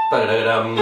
Paragram.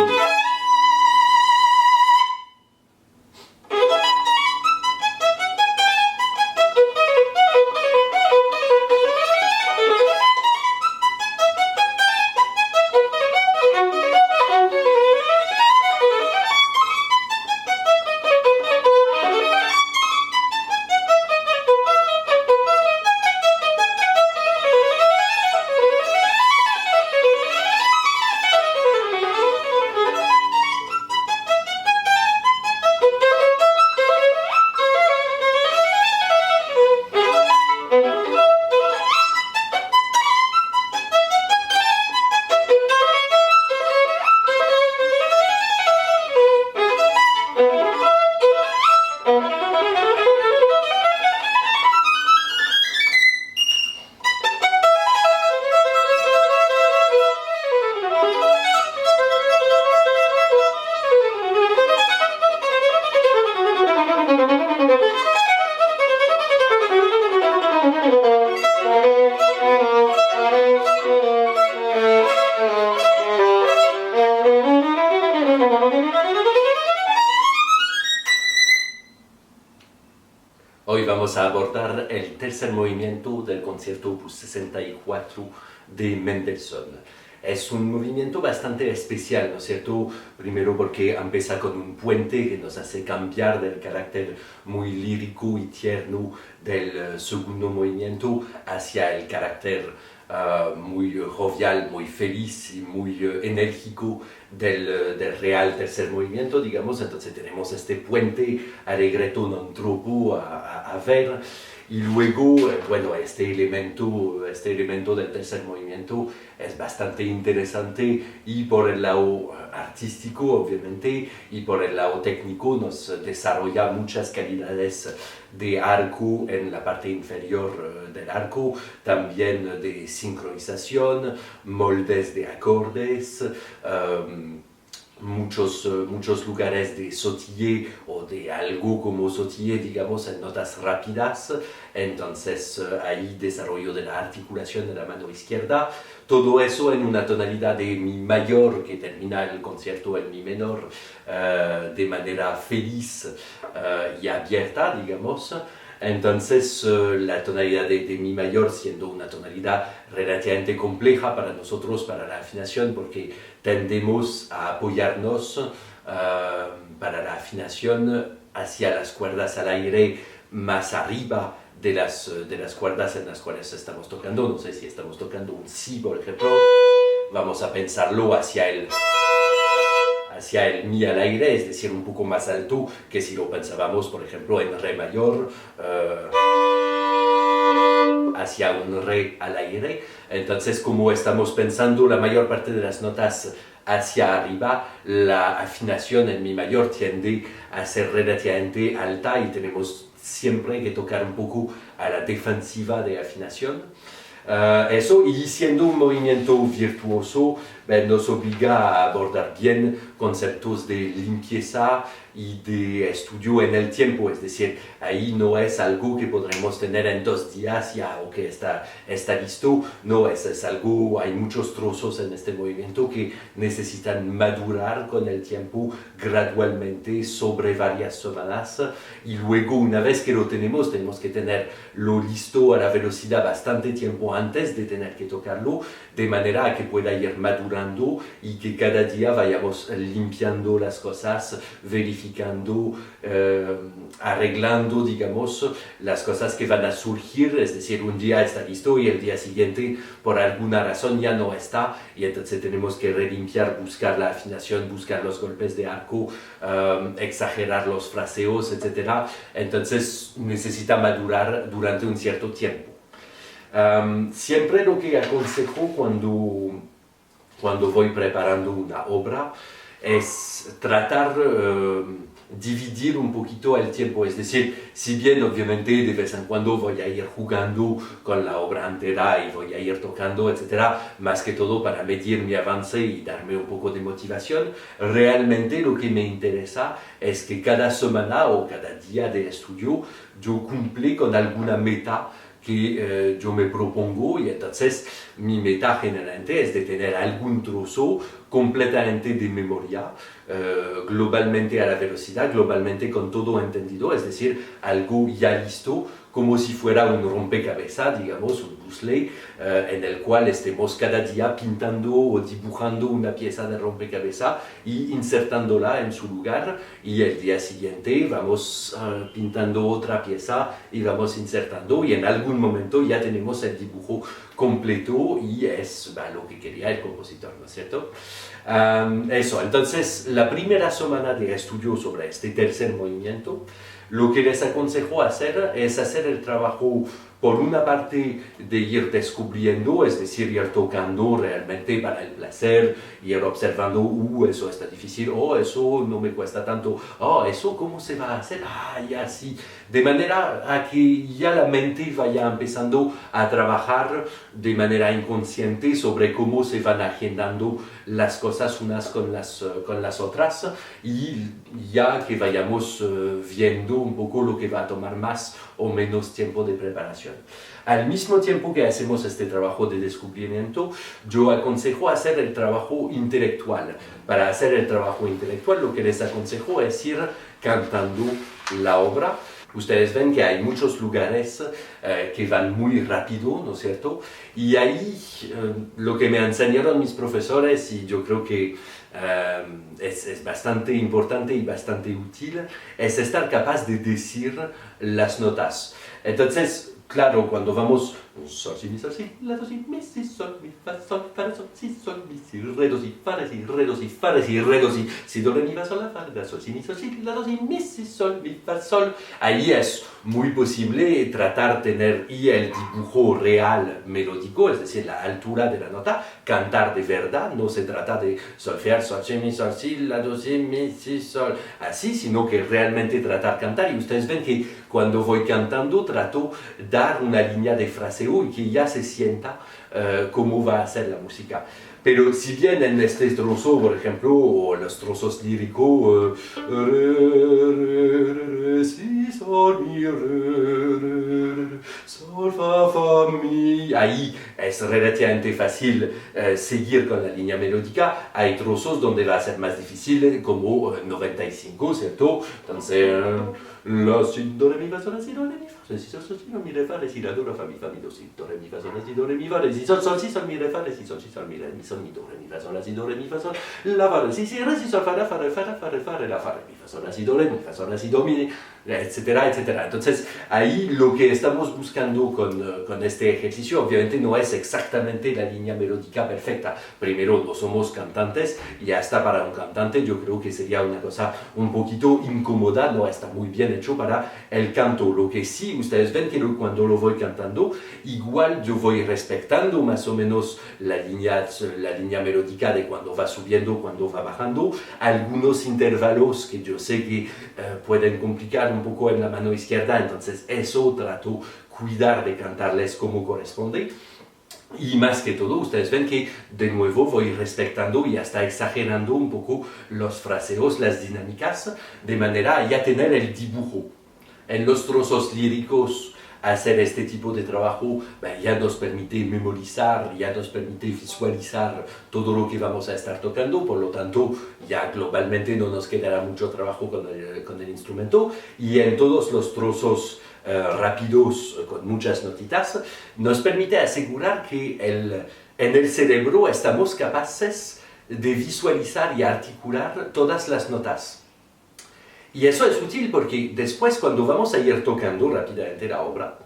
Hoy vamos a abordar el tercer movimiento del concierto Opus 64 de Mendelssohn. Es un movimiento bastante especial, ¿no es cierto? Primero porque empieza con un puente que nos hace cambiar del carácter muy lírico y tierno del segundo movimiento hacia el carácter muy jovial, muy feliz y muy enérgico del real tercer movimiento, digamos. Entonces tenemos este puente allegretto non troppo a ver, y luego, bueno, este elemento del tercer movimiento es bastante interesante, y por el lado artístico, obviamente, y por el lado técnico nos desarrolla muchas calidades de arco en la parte inferior del arco, también de sincronización, moldes de acordes, muchos lugares de sautiller o de algo como sautiller, digamos, en notas rápidas. Entonces ahí desarrollo de la articulación de la mano izquierda, todo eso en una tonalidad de mi mayor que termina el concierto en mi menor, de manera feliz y abierta, digamos. Entonces la tonalidad de mi mayor siendo una tonalidad relativamente compleja para nosotros, para la afinación, porque tendemos a apoyarnos para la afinación hacia las cuerdas al aire más arriba de las cuerdas en las cuales estamos tocando. No sé si estamos tocando un si, por ejemplo, vamos a pensarlo hacia el mi al aire, es decir, un poco más alto que si lo pensábamos, por ejemplo, en re mayor, hacia un re al aire. Entonces, como estamos pensando la mayor parte de las notas hacia arriba, la afinación en mi mayor tiende a ser relativamente alta y tenemos siempre que tocar un poco a la defensiva de afinación. Eso, y siendo un movimiento virtuoso, nos obliga a abordar bien conceptos de limpieza y de estudio en el tiempo, es decir, ahí no es algo que podremos tener en 2 días ya o que está listo, no, es algo, hay muchos trozos en este movimiento que necesitan madurar con el tiempo gradualmente sobre varias semanas, y luego una vez que lo tenemos que tenerlo listo a la velocidad bastante tiempo antes de tener que tocarlo, de manera a que pueda ir madurando y que cada día vayamos limpiando las cosas, verificando, arreglando, digamos, las cosas que van a surgir. Es decir, un día está listo y el día siguiente por alguna razón ya no está, y entonces tenemos que relimpiar, buscar la afinación, buscar los golpes de arco, exagerar los fraseos, etc. Entonces necesita madurar durante un cierto tiempo. Siempre lo que aconsejo cuando voy preparando una obra es tratar dividir un poquito el tiempo, es decir, si bien obviamente de vez en cuando voy a ir jugando con la obra entera y voy a ir tocando, etcétera, más que todo para medir mi avance y darme un poco de motivación, realmente lo que me interesa es que cada semana o cada día de estudio yo cumple con alguna meta que yo me propongo, y entonces mi meta generalmente es de tener algún trozo completamente de memoria, globalmente a la velocidad, globalmente con todo entendido, es decir, algo ya listo, como si fuera un rompecabezas, digamos, un puzzle, en el cual estemos cada día pintando o dibujando una pieza de rompecabezas y insertándola en su lugar, y el día siguiente vamos pintando otra pieza y vamos insertando, y en algún momento ya tenemos el dibujo completo, y es lo que quería el compositor, ¿no es cierto? Eso, entonces la primera semana de estudio sobre este tercer movimiento, lo que les aconsejo hacer es hacer el trabajo, por una parte, de ir descubriendo, es decir, ir tocando realmente para el placer, ir observando, eso está difícil, eso no me cuesta tanto, eso cómo se va a hacer, ya sí, de manera a que ya la mente vaya empezando a trabajar de manera inconsciente sobre cómo se van agendando las cosas unas con las otras, y ya que vayamos viendo un poco lo que va a tomar más o menos tiempo de preparación. Al mismo tiempo que hacemos este trabajo de descubrimiento, yo aconsejo hacer el trabajo intelectual. Para hacer el trabajo intelectual, lo que les aconsejo es ir cantando la obra. Ustedes ven que hay muchos lugares que van muy rápido, ¿no es cierto? Y ahí lo que me enseñaron mis profesores, y yo creo que es bastante importante y bastante útil, es estar capaz de decir las notas. Entonces, claro, cuando vamos sol, si, mi, sol, si, la, do, si, mi, si, sol, mi, fa, sol, mi, si, re, do, si, fa, re, si, re, do, si, fa, re, si, re, do, si, do, re, mi, fa, sol, la, fa, la, sol, si, mi, sol, si, la, do, si, mi, si, sol, mi, fa, sol. Ahí es muy posible tratar de tener y el dibujo real melódico, es decir, la altura de la nota, cantar de verdad, no se trata de solfear, sol, si, mi, sol, si, la, do, si, mi, si, sol, así, sino que realmente tratar de cantar. Y ustedes ven que cuando voy cantando trato de dar una línea de fraseo y que ya se sienta cómo va a ser la música. Pero si bien en este trozo, por ejemplo, o los trozos líricos, si, sol, mi, sol, fa, mi, ahí es relativamente fácil seguir con la línea melódica. Hay trozos donde va a ser más difícil, como 95, ¿cierto? Entonces, la, si, do, re, mi, fa, sol, la, si, do, re, mi, fa, sol, si, sol, sol, si, do, mi, re, fa, re, si, la, do, la, fa, mi, do, si, do, re, mi, fa, sol, la, si, do, re, mi, fa, re, si, sol, sol, si, sol, mi, re, fa, re, si, sol, mi, re, mi, sol, mi, do, re, mi, fa, sol, la, si, do, re, mi, fa, sol, la, fa, re, si, re, si, sol, fa, la, fa, re, fa, la, fa, re, fa, re, la, fa, re, mi, fa, sol, la, si, do, re, mi, fa, sol, la, si, do, mi, etcétera, etcétera. Entonces, ahí lo que estamos buscando con este ejercicio, obviamente no es exactamente la línea melódica perfecta. Primero, no somos cantantes, y hasta para un cantante yo creo que sería una cosa un poquito incómoda, no está muy bien hecho para el canto. Lo que sí, ustedes ven que cuando lo voy cantando, igual yo voy respetando más o menos la línea melódica de cuando va subiendo, cuando va bajando, algunos intervalos que yo sé que pueden complicar un poco en la mano izquierda, entonces eso trato cuidar de cantarles como corresponde. Y más que todo, ustedes ven que de nuevo voy respetando y hasta exagerando un poco los fraseos, las dinámicas, de manera a ya tener el dibujo. En los trozos líricos, hacer este tipo de trabajo ya nos permite memorizar, ya nos permite visualizar todo lo que vamos a estar tocando, por lo tanto ya globalmente no nos quedará mucho trabajo con el instrumento, y en todos los trozos rápidos con muchas notitas nos permite asegurar que en el cerebro estamos capaces de visualizar y articular todas las notas. Y eso es útil porque después, cuando vamos a ir tocando rápidamente la obra,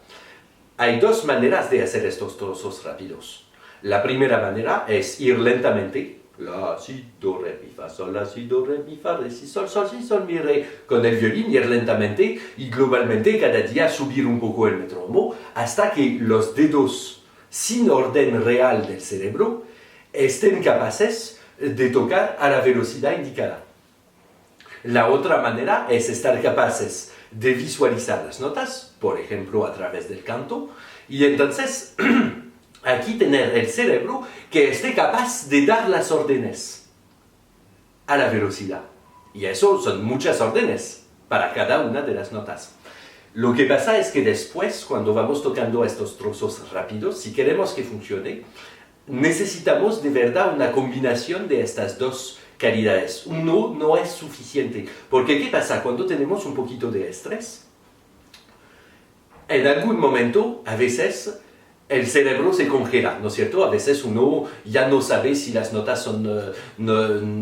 hay dos maneras de hacer estos trozos rápidos. La primera manera es ir lentamente, la, si, do, re, mi, fa, sol, la, si, do, re, mi, fa, re, si, sol, si, sol, mi, re, con el violín, ir lentamente y globalmente cada día subir un poco el metrónomo hasta que los dedos sin orden real del cerebro estén capaces de tocar a la velocidad indicada. La otra manera es estar capaces de visualizar las notas, por ejemplo, a través del canto, y entonces aquí tener el cerebro que esté capaz de dar las órdenes a la velocidad. Y eso son muchas órdenes para cada una de las notas. Lo que pasa es que después, cuando vamos tocando estos trozos rápidos, si queremos que funcione, necesitamos de verdad una combinación de estas dos calidades. Uno no es suficiente, porque ¿qué pasa? Cuando tenemos un poquito de estrés, en algún momento, a veces, el cerebro se congela, ¿no es cierto? A veces uno ya no sabe si las notas son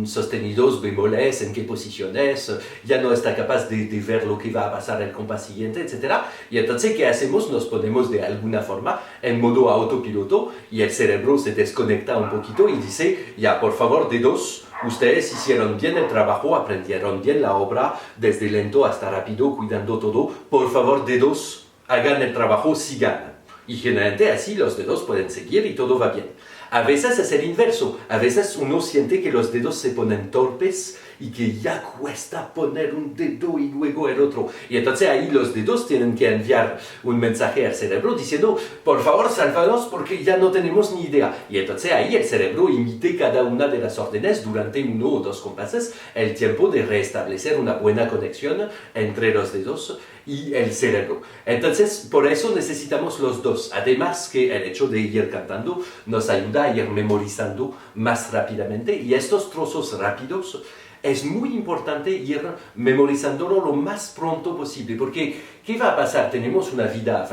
sostenidos, bemoles, en qué posiciones, ya no está capaz de ver lo que va a pasar el compás siguiente, etc. Y entonces, ¿qué hacemos? Nos ponemos de alguna forma en modo autopiloto y el cerebro se desconecta un poquito y dice, ya, por favor, dedos, ustedes hicieron bien el trabajo, aprendieron bien la obra, desde lento hasta rápido, cuidando todo, por favor, dedos, hagan el trabajo, sigan. Y generalmente así los dedos pueden seguir y todo va bien. A veces es el inverso. A veces uno siente que los dedos se ponen torpes y que ya cuesta poner un dedo y luego el otro. Y entonces ahí los dedos tienen que enviar un mensaje al cerebro diciendo, por favor, sálvanos porque ya no tenemos ni idea. Y entonces ahí el cerebro emite cada una de las órdenes durante 1 o 2 compases, el tiempo de restablecer una buena conexión entre los dedos y el cerebro. Entonces, por eso necesitamos los dos. Además que el hecho de ir cantando nos ayuda a ir memorizando más rápidamente. Y estos trozos rápidos es muy importante ir memorizándolo lo más pronto posible. Porque, ¿qué va a pasar? Tenemos una vida,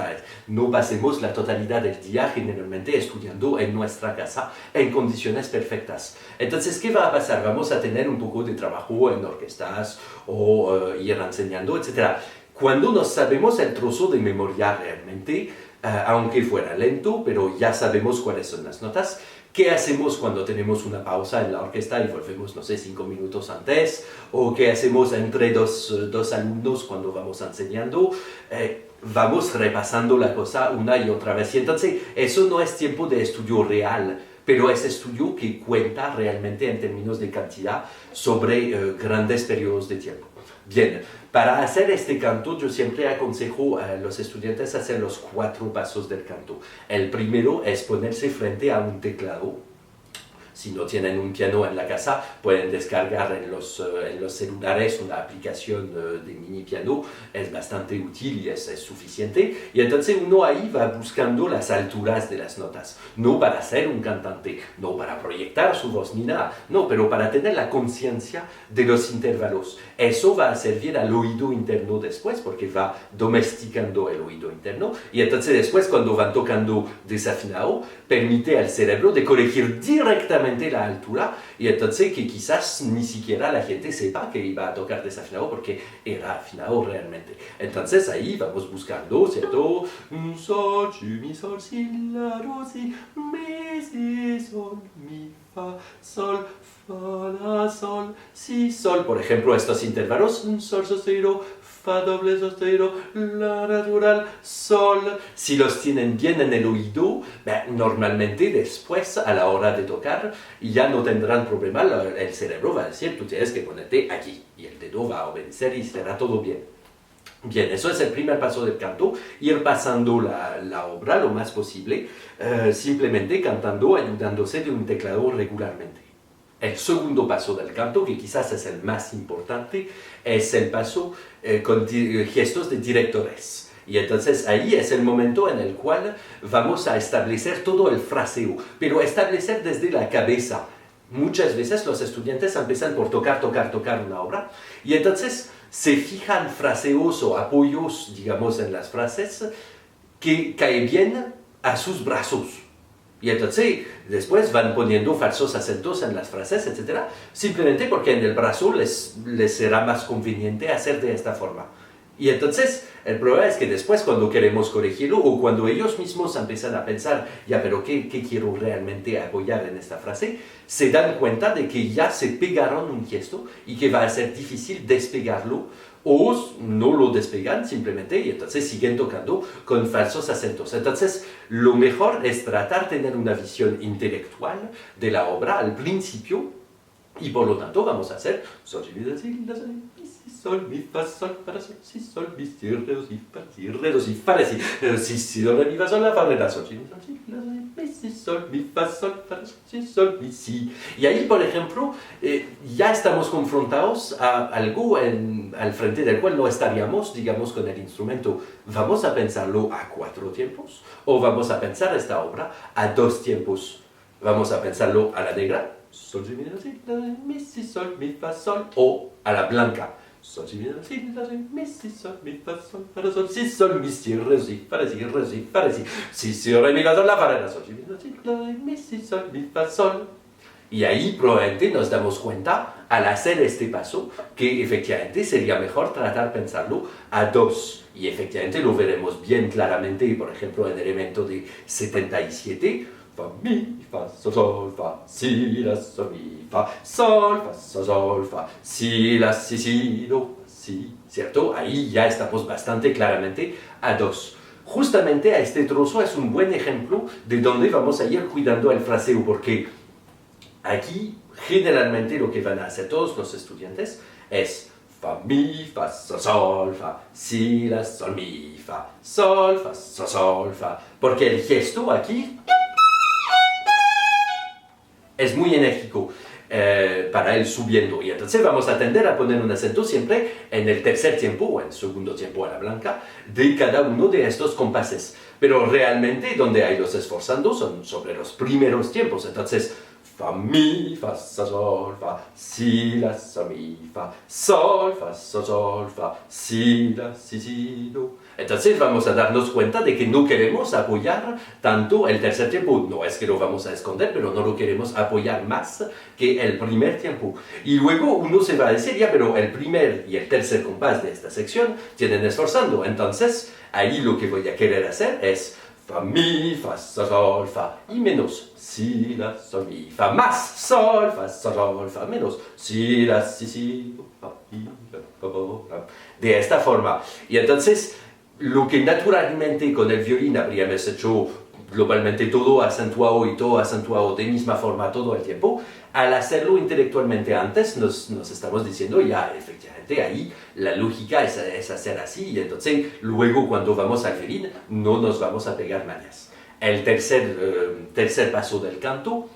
no pasemos la totalidad del día generalmente estudiando en nuestra casa en condiciones perfectas. Entonces, ¿qué va a pasar? Vamos a tener un poco de trabajo en orquestas o ir enseñando, etc. Cuando no sabemos el trozo de memoria realmente, aunque fuera lento, pero ya sabemos cuáles son las notas, ¿qué hacemos cuando tenemos una pausa en la orquesta y volvemos, no sé, 5 minutos antes? ¿O qué hacemos entre dos alumnos cuando vamos enseñando? Vamos repasando la cosa una y otra vez. Y entonces, eso no es tiempo de estudio real, pero es estudio que cuenta realmente en términos de cantidad sobre grandes periodos de tiempo. Bien, para hacer este canto yo siempre aconsejo a los estudiantes hacer los 4 pasos del canto. El primero es ponerse frente a un teclado. Si no tienen un piano en la casa, pueden descargar en los celulares una aplicación de mini piano. Es bastante útil y es suficiente. Y entonces uno ahí va buscando las alturas de las notas. No para ser un cantante, no para proyectar su voz ni nada. No, pero para tener la conciencia de los intervalos. Eso va a servir al oído interno después, porque va domesticando el oído interno. Y entonces después, cuando van tocando desafinado, permite al cerebro de corregir directamente la altura, y entonces que quizás ni siquiera la gente sepa que iba a tocar desafinado porque era afinado realmente. Entonces ahí vamos buscando, ¿cierto? Sol, mi, sol, si, la, do, si, mi, si, sol, mi, fa, sol, fa, la, sol, si, sol. Por ejemplo, estos intervalos, sol sostenido, fa doble sostenido, la natural, sol. Si los tienen bien en el oído, normalmente después, a la hora de tocar, ya no tendrán problema. El cerebro va a decir, tú tienes que ponerte aquí. Y el dedo va a obedecer y será todo bien. Bien, eso es el primer paso del canto, ir pasando la obra lo más posible, simplemente cantando, ayudándose de un teclado regularmente. El segundo paso del canto, que quizás es el más importante, es el paso con gestos de directores. Y entonces ahí es el momento en el cual vamos a establecer todo el fraseo, pero establecer desde la cabeza. Muchas veces los estudiantes empiezan por tocar una obra, y entonces se fijan fraseos o apoyos, digamos, en las frases, que caen bien a sus brazos. Y entonces, después van poniendo falsos acentos en las frases, etc. Simplemente porque en el brazo les será más conveniente hacer de esta forma. Y entonces, el problema es que después, cuando queremos corregirlo, o cuando ellos mismos empiezan a pensar, ya, pero ¿qué quiero realmente apoyar en esta frase? Se dan cuenta de que ya se pegaron un gesto y que va a ser difícil despegarlo, o no lo despegan simplemente y entonces siguen tocando con falsos acentos. Entonces, lo mejor es tratar de tener una visión intelectual de la obra al principio, Y por lo tanto vamos a hacer sol, si, mi, si, sol, mi, fa, sol, fa, sol, si, sol, mi, si, re, do, si, fa, si, re, do, si, fa, re, si, do, re, mi, fa, sol, la, fa, re, la, sol, si, mi, sol, si, la, mi, si, sol, mi, fa, sol, fa, sol, si, sol, mi, si. Y ahí, por ejemplo, ya estamos confrontados a algo al frente del cual no estaríamos, digamos, con el instrumento. ¿Vamos a pensarlo a 4 tiempos? ¿O vamos a pensar esta obra a 2 tiempos? ¿Vamos a pensarlo a la negra? Sol, si, mi, si, la, mi, si, sol, mi, fa, sol, o a la blanca. Sol, si, mi, si, la, mi, si, sol, mi, fa, sol, fa, sol, si, sol, mi, si, re, si, fa, re, si, re, mi, fa, sol, la, fa, re, la, sol, si, mi, si, sol, mi, fa, sol. Y ahí probablemente nos damos cuenta, al hacer este paso, que efectivamente sería mejor tratar de pensarlo a 2. Y efectivamente lo veremos bien claramente, por ejemplo, en el elemento de 77, fa, mi, fa, sol, fa, si, la, sol, mi, fa, sol, fa, si, la, si, do, si, ¿cierto? Ahí ya estamos bastante claramente a 2. Justamente a este trozo es un buen ejemplo de dónde vamos a ir cuidando el fraseo, porque aquí generalmente lo que van a hacer todos los estudiantes es fa, mi, fa, sol, fa, si, la, sol, mi, fa, sol, fa, porque el gesto aquí es muy enérgico para él subiendo, y entonces vamos a tender a poner un acento siempre en el tercer tiempo o en el segundo tiempo a la blanca de cada uno de estos compases, pero realmente donde hay los esforzando son sobre los primeros tiempos. Entonces fa, mi, fa, sol, fa, si, la, sol, mi, fa, sol, fa, si, la, si, do. Entonces vamos a darnos cuenta de que no queremos apoyar tanto el tercer tiempo. No es que lo vamos a esconder, pero no lo queremos apoyar más que el primer tiempo. Y luego uno se va a decir, ya, pero el primer y el tercer compás de esta sección tienen esforzando. Entonces, ahí lo que voy a querer hacer es fa, mi, fa, sol, fa, y menos si, la, sol, mi, fa, más sol, fa, menos si, la, si, do, fa, mi, fa, de esta forma. Y entonces, lo que naturalmente con el violín habríamos hecho globalmente todo acentuado de misma forma todo el tiempo, al hacerlo intelectualmente antes nos estamos diciendo ya, efectivamente, ahí la lógica es hacer así, y entonces luego cuando vamos al violín no nos vamos a pegar mañas. El tercer paso del canto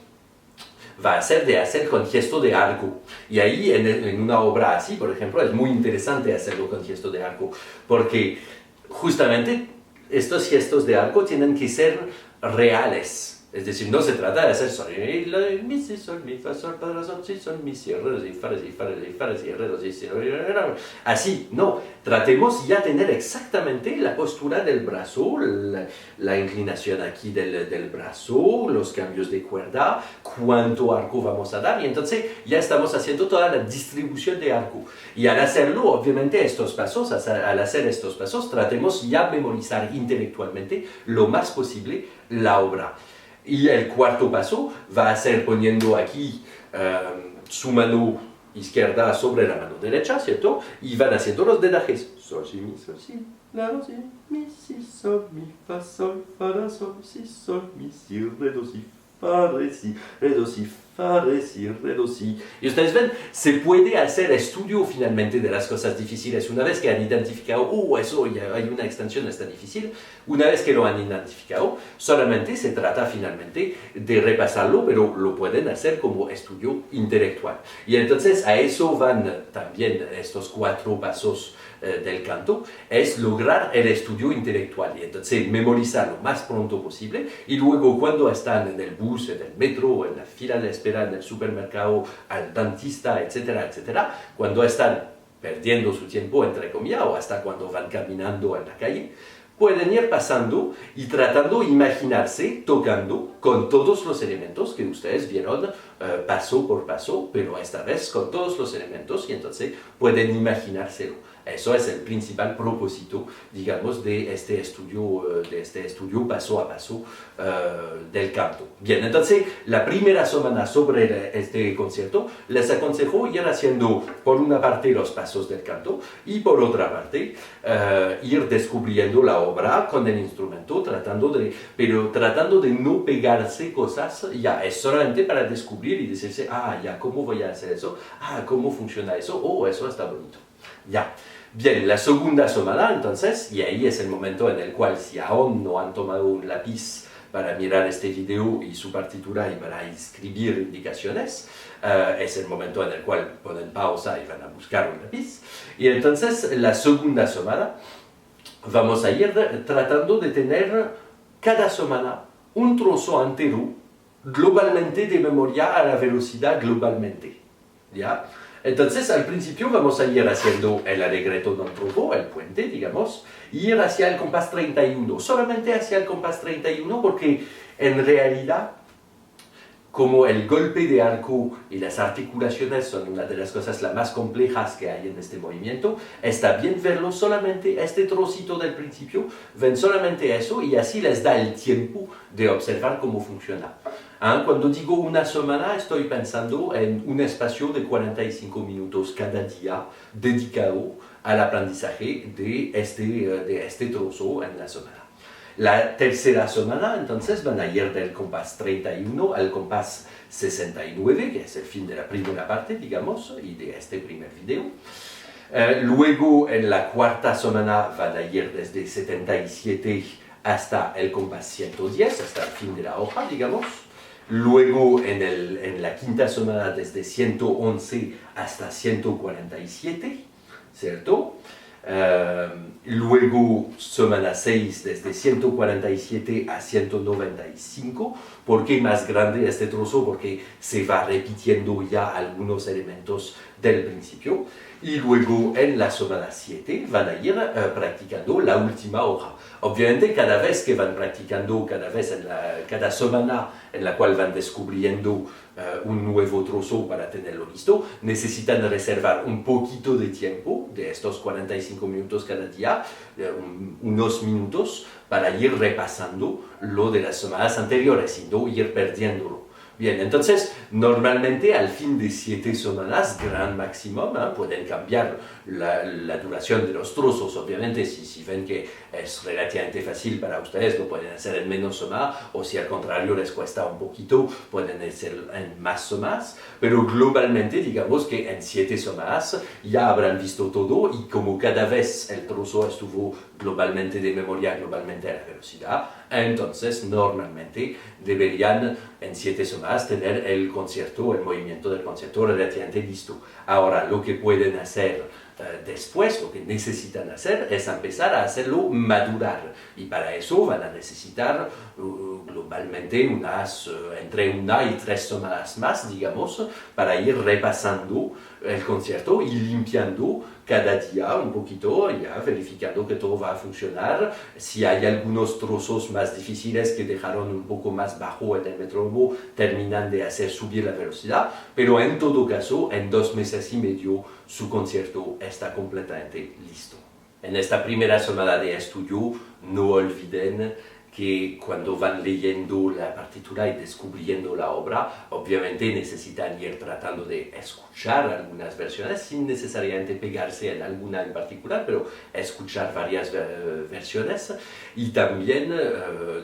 va a ser de hacer con gesto de arco. Y ahí en una obra así, por ejemplo, es muy interesante hacerlo con gesto de arco, porque justamente estos gestos de arco tienen que ser reales. Es decir, no se trata de hacer sol, mi, si, sol, mi, fa, sol, fa, sol, si, sol, mi, si, re, si, fa, re, si, fa, re, si, fa, re, si, re, do, si, así, no. Tratemos ya de tener exactamente la postura del brazo, la inclinación aquí del brazo, los cambios de cuerda, cuánto arco vamos a dar, y entonces ya estamos haciendo toda la distribución de arco. Y al hacerlo, obviamente, al hacer estos pasos, tratemos ya memorizar intelectualmente lo más posible la obra. Y el cuarto paso va a ser poniendo aquí su mano izquierda sobre la mano derecha, ¿cierto? Y van haciendo los dedajes. Sol, si, la, do, si, mi, si, sol, mi, fa, sol, fa, la, sol, si, sol, mi, si, re, do, si, fa, re, si, re, do, si, fa, re, si, re, do, si. Y ustedes ven, se puede hacer estudio finalmente de las cosas difíciles. Una vez que han identificado, eso ya hay una extensión, está difícil, una vez que lo han identificado, solamente se trata finalmente de repasarlo, pero lo pueden hacer como estudio intelectual. Y entonces a eso van también estos 4 pasos del canto, es lograr el estudio intelectual, y entonces memorizar lo más pronto posible, y luego cuando están en el bus, en el metro, en la fila de espera, en el supermercado, al dentista, etcétera, etcétera, cuando están perdiendo su tiempo, entre comillas, o hasta cuando van caminando en la calle, pueden ir pasando y tratando de imaginarse tocando con todos los elementos que ustedes vieron paso por paso, pero esta vez con todos los elementos, y entonces pueden imaginárselo. Eso es el principal propósito, digamos, de este estudio paso a paso del canto. Bien, entonces, la primera semana sobre este concierto, les aconsejo ir haciendo, por una parte, los pasos del canto, y por otra parte, ir descubriendo la obra con el instrumento, tratando de no pegarse cosas, ya es solamente para descubrir descubrir y decirse, ah, ya, ¿cómo voy a hacer eso? Ah, ¿cómo funciona eso? Oh, eso está bonito. Ya. Bien, la segunda semana, entonces, y ahí es el momento en el cual, si aún no han tomado un lápiz para mirar este video y su partitura y para escribir indicaciones, es el momento en el cual ponen pausa y van a buscar un lápiz. Y entonces, la segunda semana, vamos a ir tratando de tener cada semana un trozo entero globalmente de memoria a la velocidad globalmente. ¿Ya? Entonces, al principio vamos a ir haciendo el alegreto de un trozo, el puente, digamos, y ir hacia el compás 31, solamente hacia el compás 31 porque en realidad, como el golpe de arco y las articulaciones son una de las cosas las más complejas que hay en este movimiento, está bien verlo solamente este trocito del principio, ven solamente eso y así les da el tiempo de observar cómo funciona. Cuando digo una semana, estoy pensando en un espacio de 45 minutos cada día dedicado al aprendizaje de este trozo en la semana. La tercera semana, entonces, van a ir del compás 31 al compás 69, que es el fin de la primera parte, digamos, y de este primer video. Luego, en la cuarta semana, van a ir desde 77 hasta el compás 110, hasta el fin de la hoja, digamos. Luego, en la quinta semana, desde 111 hasta 147, ¿cierto? Luego, semana 6, desde 147 a 195. ¿Por qué más grande este trozo? Porque se va repitiendo ya algunos elementos del principio. Y luego, en la semana 7, van a ir practicando la última hoja. Obviamente, cada vez que van practicando, cada semana en la cual van descubriendo un nuevo trozo para tenerlo listo, necesitan reservar un poquito de tiempo, de estos 45 minutos cada día, unos minutos, para ir repasando lo de las semanas anteriores y no ir perdiéndolo. Bien, entonces, normalmente al fin de 7 semanas, gran máximo, pueden cambiar la duración de los trozos. Obviamente, si ven que es relativamente fácil para ustedes, lo pueden hacer en menos semanas, o si al contrario les cuesta un poquito, pueden hacer en más semanas. Pero globalmente, digamos que en 7 semanas ya habrán visto todo y como cada vez el trozo estuvo globalmente de memoria, globalmente a la velocidad, entonces normalmente deberían en 7 semanas tener el concierto, el movimiento del concierto relativamente listo. Ahora, lo que pueden hacer después, lo que necesitan hacer es empezar a hacerlo madurar y para eso van a necesitar globalmente entre 1 y 3 semanas más, digamos, para ir repasando el concierto y limpiando cada día un poquito, ya verificando que todo va a funcionar. Si hay algunos trozos más difíciles que dejaron un poco más bajo en el metrónomo, terminan de hacer subir la velocidad, pero en todo caso, en 2 meses y medio, su concierto está completamente listo. En esta primera semana de estudio, no olviden que cuando van leyendo la partitura y descubriendo la obra, obviamente necesitan ir tratando de escuchar algunas versiones sin necesariamente pegarse en alguna en particular, pero escuchar varias versiones y también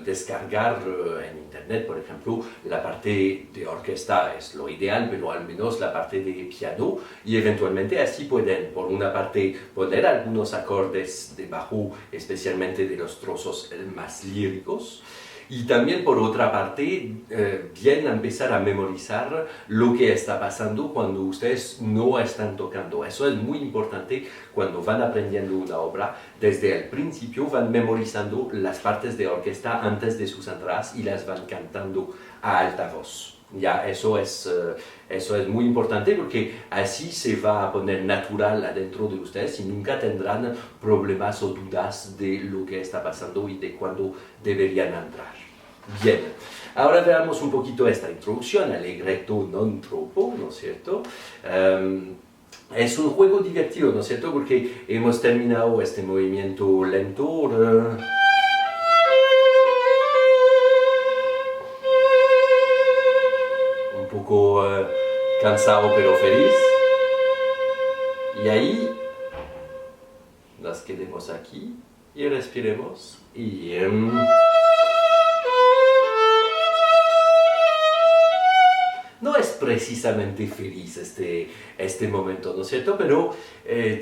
descargar en internet, por ejemplo, la parte de orquesta es lo ideal, pero al menos la parte de piano y eventualmente así pueden, por una parte, poner algunos acordes de bajo, especialmente de los trozos más líricos, y también por otra parte bien empezar a memorizar lo que está pasando cuando ustedes no están tocando. Eso es muy importante cuando van aprendiendo una obra. Desde el principio van memorizando las partes de orquesta antes de sus entradas y las van cantando a alta voz. Ya, eso es muy importante porque así se va a poner natural adentro de ustedes y nunca tendrán problemas o dudas de lo que está pasando y de cuándo deberían entrar. Bien, ahora veamos un poquito esta introducción, allegretto non troppo, ¿no es cierto? Es un juego divertido, ¿no es cierto? Porque hemos terminado este movimiento lento. Un poco cansado pero feliz. Y ahí nos quedemos aquí y respiremos y no es precisamente feliz este momento, ¿no es cierto? Pero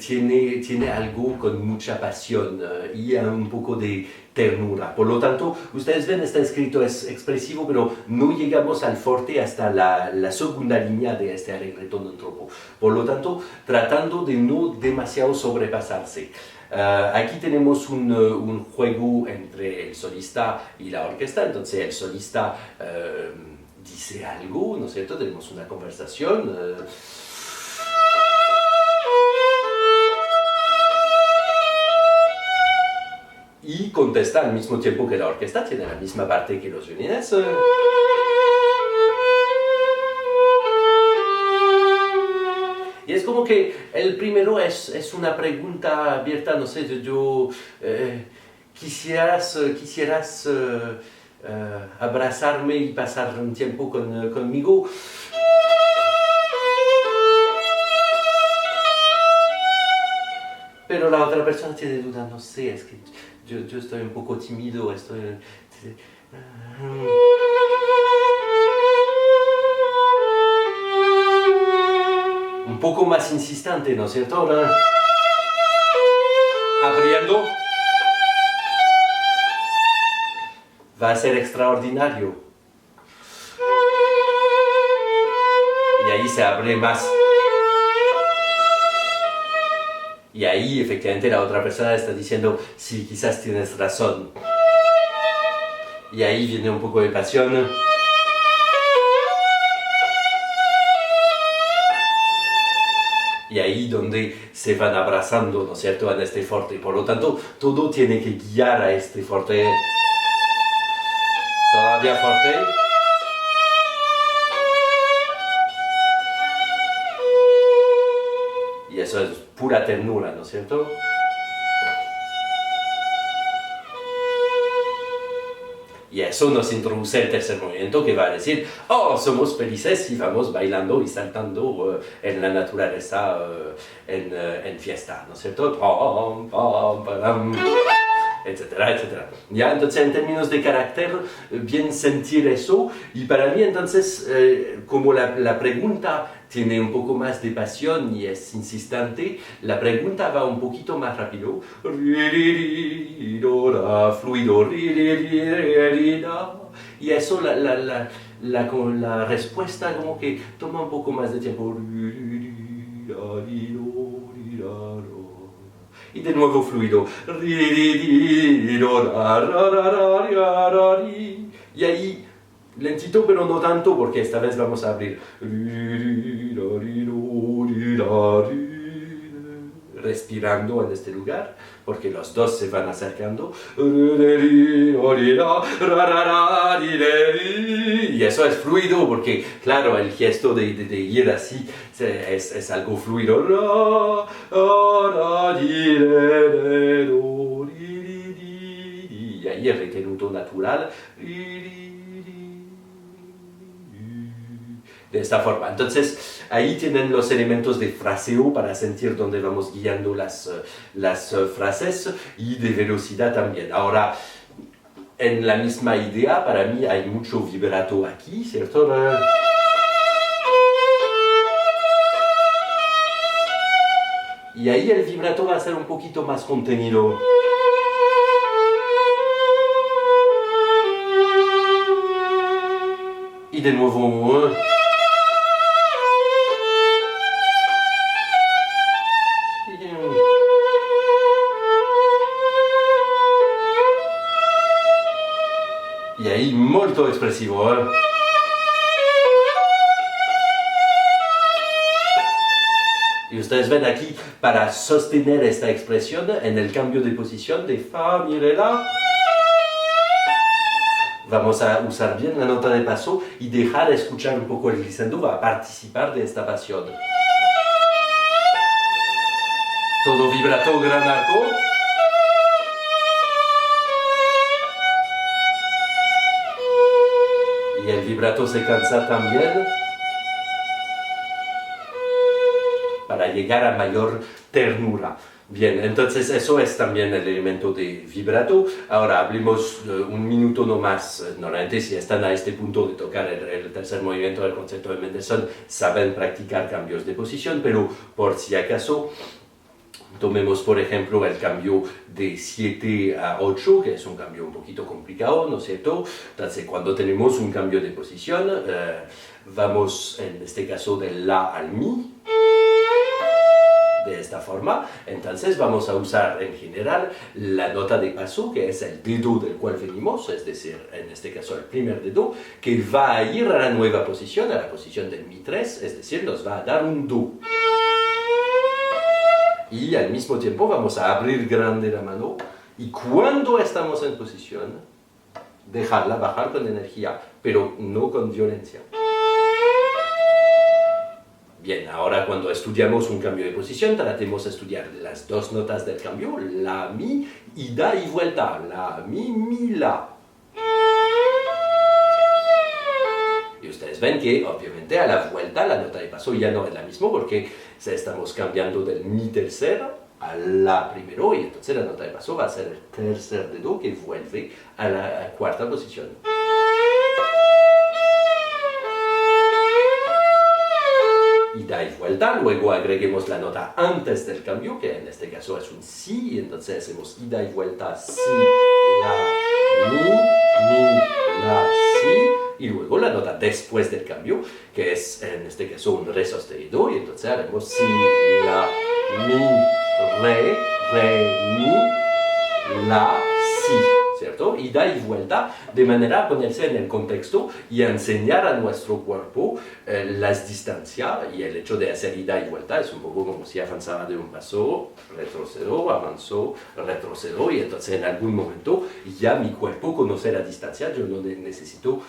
tiene algo con mucha pasión y un poco de ternura. Por lo tanto, ustedes ven, está escrito, es expresivo, pero no llegamos al forte hasta la segunda línea de este reggaetón un tropo. Por lo tanto, tratando de no demasiado sobrepasarse. Aquí tenemos un juego entre el solista y la orquesta, entonces el solista dice algo, ¿no es cierto? Tenemos una conversación. Y contesta al mismo tiempo que la orquesta, tiene la misma parte que los violines. Y es como que el primero es una pregunta abierta, no sé, quisieras abrazarme y pasar un tiempo conmigo. Pero la otra persona tiene duda, no sé, es que yo estoy un poco tímido, un poco más insistente, ¿no es cierto? Abriendo. Va a ser extraordinario. Y ahí se abre más. Y ahí efectivamente la otra persona está diciendo, sí, quizás tienes razón. Y ahí viene un poco de pasión. Y ahí donde se van abrazando, ¿no es cierto?, en este forte. Por lo tanto, todo tiene que guiar a este forte. Todavía forte. Y eso es pura ternura, ¿no es cierto? Y eso nos introduce el tercer movimiento que va a decir, oh, somos felices y vamos bailando y saltando en la naturaleza, en fiesta, ¿no es cierto? Etcétera, etcétera. Ya, entonces en términos de carácter, bien sentir eso, y para mí entonces, como la pregunta tiene un poco más de pasión y es insistente, la pregunta va un poquito más rápido, fluido, y eso la respuesta como que toma un poco más de tiempo. Y de nuevo fluido. Y ahí, lentito pero no tanto, porque esta vez vamos a abrir. Respirando en este lugar, porque los dos se van acercando. Y eso es fluido, porque claro, el gesto de ir así es algo fluido. Y ahí el retenuto natural. De esta forma. Entonces, ahí tienen los elementos de fraseo para sentir dónde vamos guiando las frases y de velocidad también. Ahora, en la misma idea, para mí hay mucho vibrato aquí, ¿cierto? Y ahí el vibrato va a ser un poquito más contenido. Y de nuevo... Y ahí molto expresivo. Y ustedes ven aquí, para sostener esta expresión en el cambio de posición de fa, mi, re, la, vamos a usar bien la nota de paso y dejar escuchar un poco el glissando, va a participar de esta pasión. Todo vibrato, gran arco. Y el vibrato se cansa también. Para para llegar a mayor ternura. Bien, entonces eso es también el elemento de vibrato. Ahora hablemos un minuto no más. Normalmente si están a este punto de tocar el tercer movimiento del concerto de Mendelssohn, saben practicar cambios de posición, pero por si acaso, tomemos por ejemplo el cambio de 7 a 8, que es un cambio un poquito complicado, ¿no es cierto? Entonces cuando tenemos un cambio de posición, vamos en este caso del La al Mi, de esta forma. Entonces vamos a usar en general la nota de paso, que es el dedo del cual venimos, es decir, en este caso el primer dedo, que va a ir a la nueva posición, a la posición del Mi 3, es decir, nos va a dar un Do. Y al mismo tiempo vamos a abrir grande la mano y cuando estamos en posición, dejarla bajar con energía, pero no con violencia. Bien, ahora cuando estudiamos un cambio de posición, tratemos de estudiar las dos notas del cambio, La, Mi, ida y vuelta, La, Mi, La. Y ustedes ven que, obviamente, a la vuelta la nota de paso ya no es la misma porque estamos cambiando del Mi tercero a La primero y entonces la nota de paso va a ser el tercer dedo que vuelve a la cuarta posición. Ida y vuelta, luego agreguemos la nota antes del cambio, que en este caso es un Si, y entonces hacemos ida y vuelta, Si, La, Mi, La, Si, y luego la nota después del cambio, que es en este caso un Re sostenido, y entonces haremos Si, La, Mi, Re, Mi, La, Si, ¿cierto? Ida y vuelta, de manera a ponerse en el contexto y a enseñar a nuestro cuerpo las distancias, y el hecho de hacer ida y vuelta es un poco como si avanzaba de un paso, retrocedió, avanzó, retrocedió, y entonces en algún momento ya mi cuerpo conoce la distancia, yo no necesito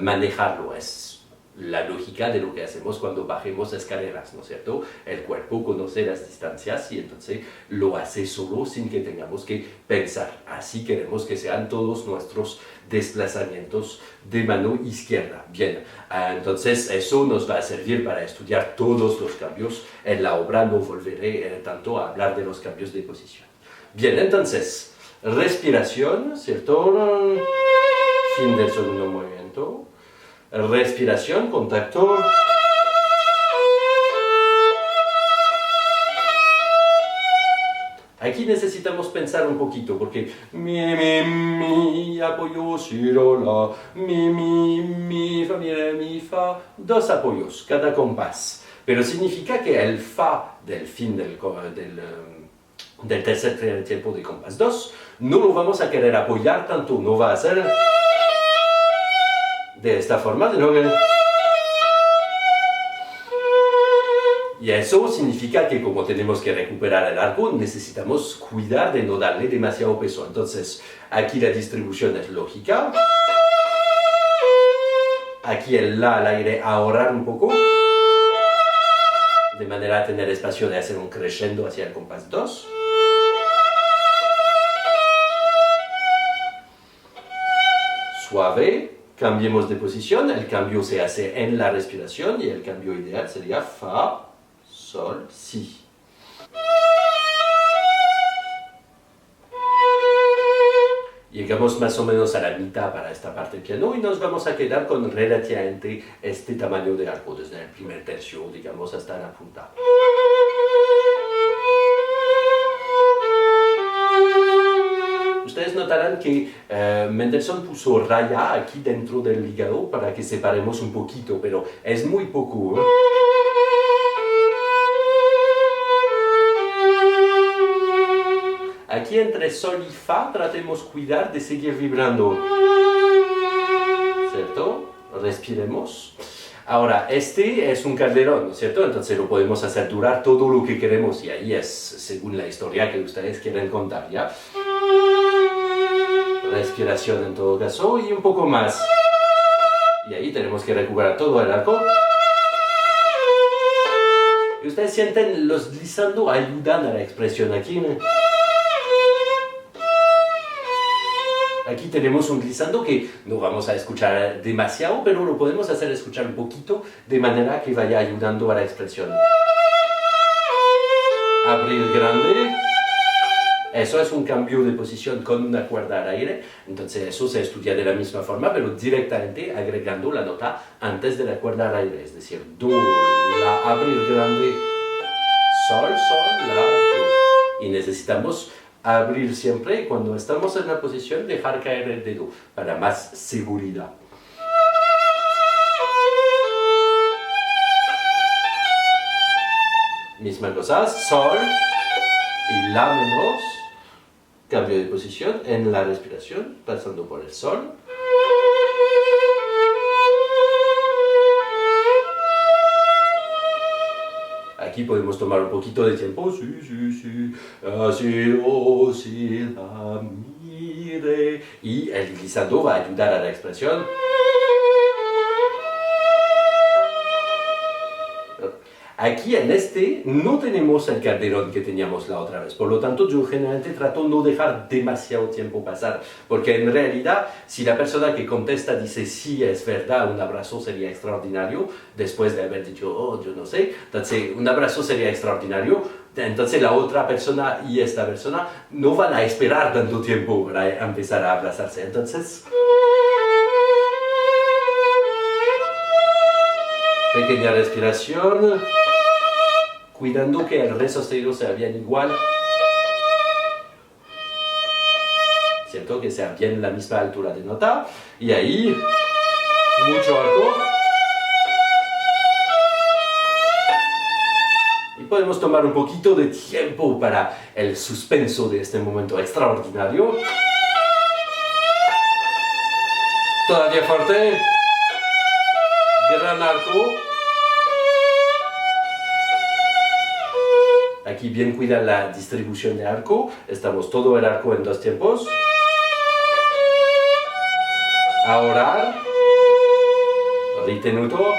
manejarlo, es la lógica de lo que hacemos cuando bajemos escaleras, ¿no es cierto? El cuerpo conoce las distancias y entonces lo hace solo sin que tengamos que pensar. Así queremos que sean todos nuestros desplazamientos de mano izquierda. Bien, entonces eso nos va a servir para estudiar todos los cambios. En la obra no volveré tanto a hablar de los cambios de posición. Bien, entonces, respiración, ¿cierto? Fin del segundo movimiento. Respiración, contacto. Aquí necesitamos pensar un poquito porque mi, apoyo, si, la, mi, fa, mi, re, mi, fa, dos apoyos, cada compás. Pero significa que el fa del fin del tercer tiempo de compás 2 no lo vamos a querer apoyar tanto, no va a ser de esta forma, sino que... Y eso significa que como tenemos que recuperar el arco, necesitamos cuidar de no darle demasiado peso. Entonces, aquí la distribución es lógica. Aquí el La al aire ahorrar un poco. De manera a tener espacio de hacer un crescendo hacia el compás 2. Suave. Cambiemos de posición, el cambio se hace en la respiración y el cambio ideal sería Fa, Sol, Si. Llegamos más o menos a la mitad para esta parte del piano y nos vamos a quedar con relativamente este tamaño de arco, desde el primer tercio, digamos, hasta la punta. Ustedes notarán que Mendelssohn puso raya aquí dentro del hígado para que separemos un poquito, pero es muy poco. Aquí entre Sol y Fa tratemos cuidar de seguir vibrando. ¿Cierto? Respiremos. Ahora, este es un calderón, ¿no es cierto? Entonces lo podemos hacer durar todo lo que queremos y ahí es según la historia que ustedes quieren contar, ¿ya? Respiración en todo caso y un poco más. Y ahí tenemos que recuperar todo el arco. Y ustedes sienten los glissando ayudan a la expresión aquí. Aquí tenemos un glissando que no vamos a escuchar demasiado, pero lo podemos hacer escuchar un poquito de manera que vaya ayudando a la expresión. abrir grande. Eso es un cambio de posición con una cuerda al aire, entonces eso se estudia de la misma forma, pero directamente agregando la nota antes de la cuerda al aire, es decir, do, la, abrir grande, sol, sol, la, do. Y necesitamos abrir siempre, cuando estamos en la posición, dejar caer el dedo para más seguridad. Misma cosa, sol y la menos. Cambio de posición en la respiración, pasando por el sol. Aquí podemos tomar un poquito de tiempo. Sí, sí, sí. Así, oh, sí, la mire. Y el glissando va a ayudar a la expresión. Aquí en este no tenemos el calderón que teníamos la otra vez, por lo tanto yo generalmente trato de no dejar demasiado tiempo pasar, porque en realidad si la persona que contesta dice sí, es verdad, un abrazo sería extraordinario, después de haber dicho, oh, yo no sé, entonces un abrazo sería extraordinario, entonces la otra persona y esta persona no van a esperar tanto tiempo para empezar a abrazarse, entonces... Pequeña respiración, cuidando que el re sostenido sea bien igual. Siento que sea bien la misma altura de nota. Y ahí, mucho arco. Y podemos tomar un poquito de tiempo para el suspenso de este momento extraordinario. Todavía fuerte. Gran arco. Aquí bien cuida la distribución de arco. Estamos todo el arco en dos tiempos. Ahora, ritenuto.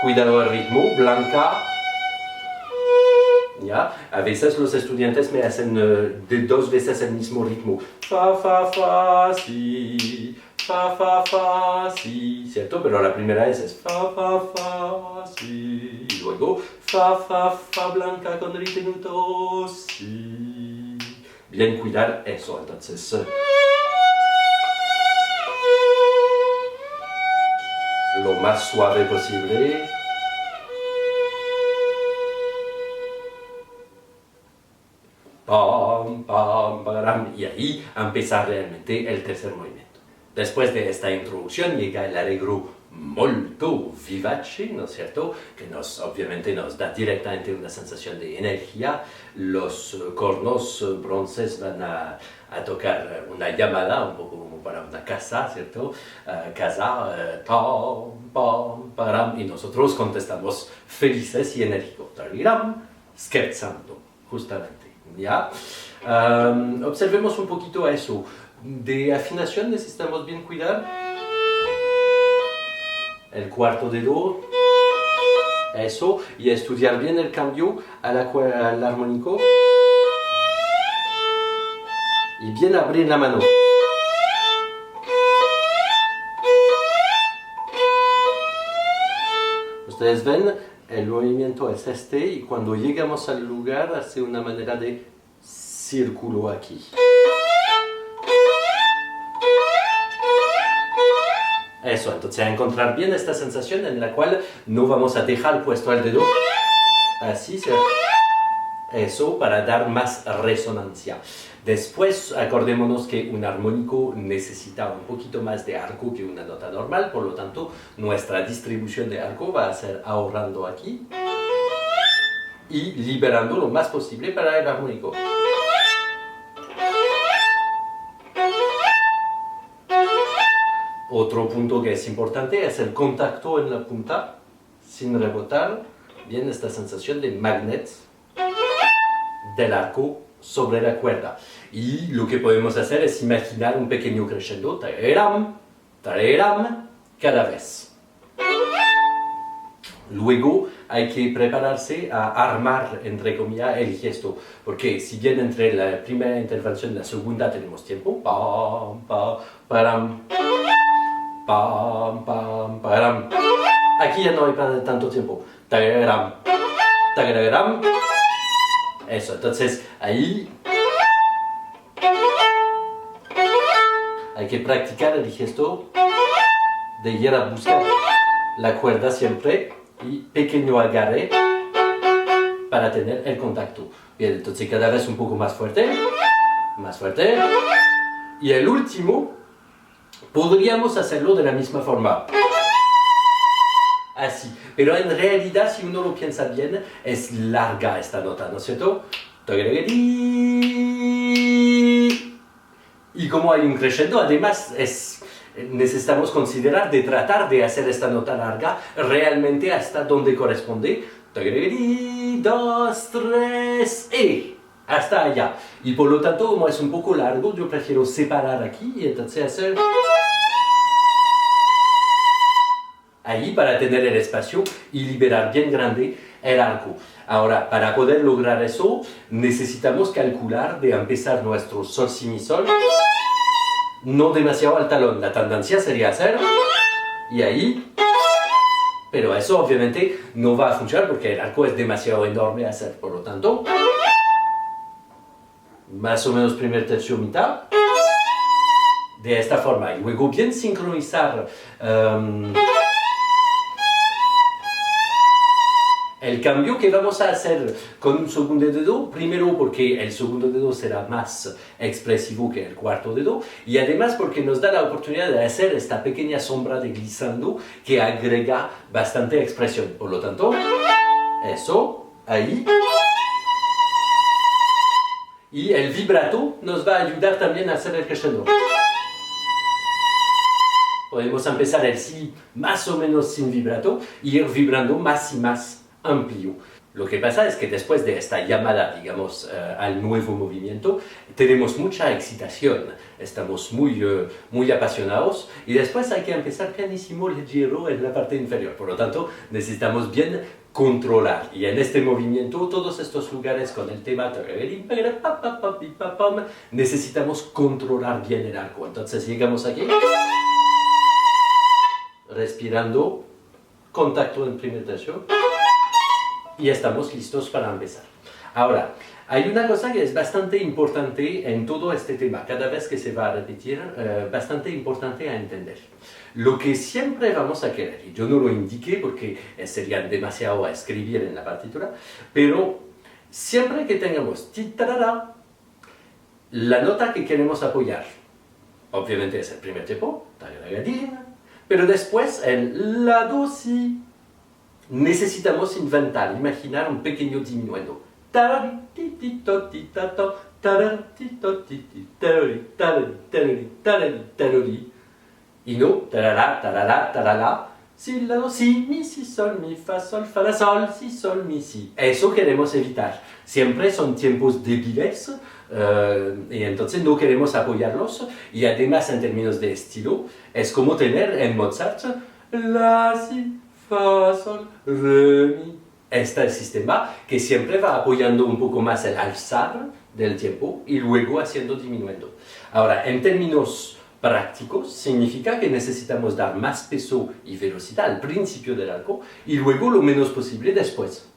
Cuidado el ritmo. Blanca. ¿Ya? A veces los estudiantes me hacen de dos veces el mismo ritmo. Fa, fa, fa, si. Fa, fa, fa, si, ¿cierto? Pero la primera vez es fa, fa, fa, si. Y luego fa, fa, fa blanca con ritenuto, si. Bien cuidar eso, entonces. Lo más suave posible. Pam, pam, param. Y ahí empezar realmente el tercer movimiento. Después de esta introducción llega el allegro molto vivace, ¿no es cierto? Que obviamente nos da directamente una sensación de energía. Los cornos bronces van a tocar una llamada, un poco como para una casa, ¿cierto? Casa, pam, pam, param, y nosotros contestamos felices y enérgicos. Tariram, scherzando, justamente, ¿ya? Observemos un poquito eso. De afinación necesitamos bien cuidar el cuarto dedo, eso, y estudiar bien el cambio al armónico y bien abrir la mano. Ustedes ven, el movimiento es este y cuando llegamos al lugar hace una manera de círculo aquí. Eso, entonces a encontrar bien esta sensación en la cual no vamos a dejar puesto el dedo así, ¿cierto? Eso para dar más resonancia. Después acordémonos que un armónico necesita un poquito más de arco que una nota normal, por lo tanto nuestra distribución de arco va a ser ahorrando aquí y liberando lo más posible para el armónico. Otro punto que es importante es el contacto en la punta, sin rebotar, bien esta sensación de magnet del arco sobre la cuerda. Y lo que podemos hacer es imaginar un pequeño crescendo, tareram, tareram, cada vez. Luego hay que prepararse a armar, entre comillas, el gesto, porque si bien entre la primera intervención y la segunda tenemos tiempo, pam, pam, param, pam, pam, param. Aquí ya no hay tanto tiempo. Tagaram, tagaram. Eso, entonces ahí hay que practicar el gesto de ir a buscar la cuerda siempre y pequeño agarre para tener el contacto. Bien, entonces cada vez un poco más fuerte, más fuerte. Y el último, podríamos hacerlo de la misma forma. Así, pero en realidad si uno lo piensa bien, es larga esta nota, ¿no es cierto? Y como hay un crescendo, además necesitamos considerar de tratar de hacer esta nota larga realmente hasta donde corresponde. 2, 3, hasta allá. Y por lo tanto, como es un poco largo, yo prefiero separar aquí y entonces hacer ahí para tener el espacio y liberar bien grande el arco. Ahora, para poder lograr eso, necesitamos calcular de empezar nuestro sol, si, mi, sol, no demasiado al talón. La tendencia sería hacer y ahí, pero eso obviamente no va a funcionar porque el arco es demasiado enorme a hacer. Por lo tanto, más o menos primer tercio, mitad, de esta forma. Y luego bien sincronizar el cambio que vamos a hacer con un segundo dedo, primero porque el segundo dedo será más expresivo que el cuarto dedo y además porque nos da la oportunidad de hacer esta pequeña sombra de glissando que agrega bastante expresión. Por lo tanto, eso, ahí. Y el vibrato nos va a ayudar también a hacer el crescendo. Podemos empezar el si más o menos sin vibrato y ir vibrando más y más amplio. Lo que pasa es que después de esta llamada, digamos, al nuevo movimiento, tenemos mucha excitación, estamos muy apasionados y después hay que empezar pianísimo, ligero en la parte inferior. Por lo tanto, necesitamos bien controlar. Y en este movimiento, todos estos lugares con el tema, necesitamos controlar bien el arco. Entonces llegamos aquí, respirando, contacto en primer tercio. Y estamos listos para empezar. Ahora, hay una cosa que es bastante importante en todo este tema, cada vez que se va a repetir, bastante importante a entender. Lo que siempre vamos a querer, y yo no lo indiqué porque sería demasiado a escribir en la partitura, pero siempre que tengamos titarara, la nota que queremos apoyar, obviamente es el primer tempo, pero después el la, do, si, necesitamos inventar, imaginar un pequeño diminuendo. Y no, tarara, tarara, tarara, si, la, do, si, mi, si, sol, mi, fa, sol, fa, la, sol, si, sol, mi, si. Eso queremos evitar. Siempre son tiempos débiles y entonces no queremos apoyarlos. Y además, en términos de estilo, es como tener en Mozart la, si, fa, sol, re, mi. Este es el sistema que siempre va apoyando un poco más el alzar del tiempo y luego haciendo diminuendo. Ahora, en términos prácticos, significa que necesitamos dar más peso y velocidad al principio del arco y luego lo menos posible después.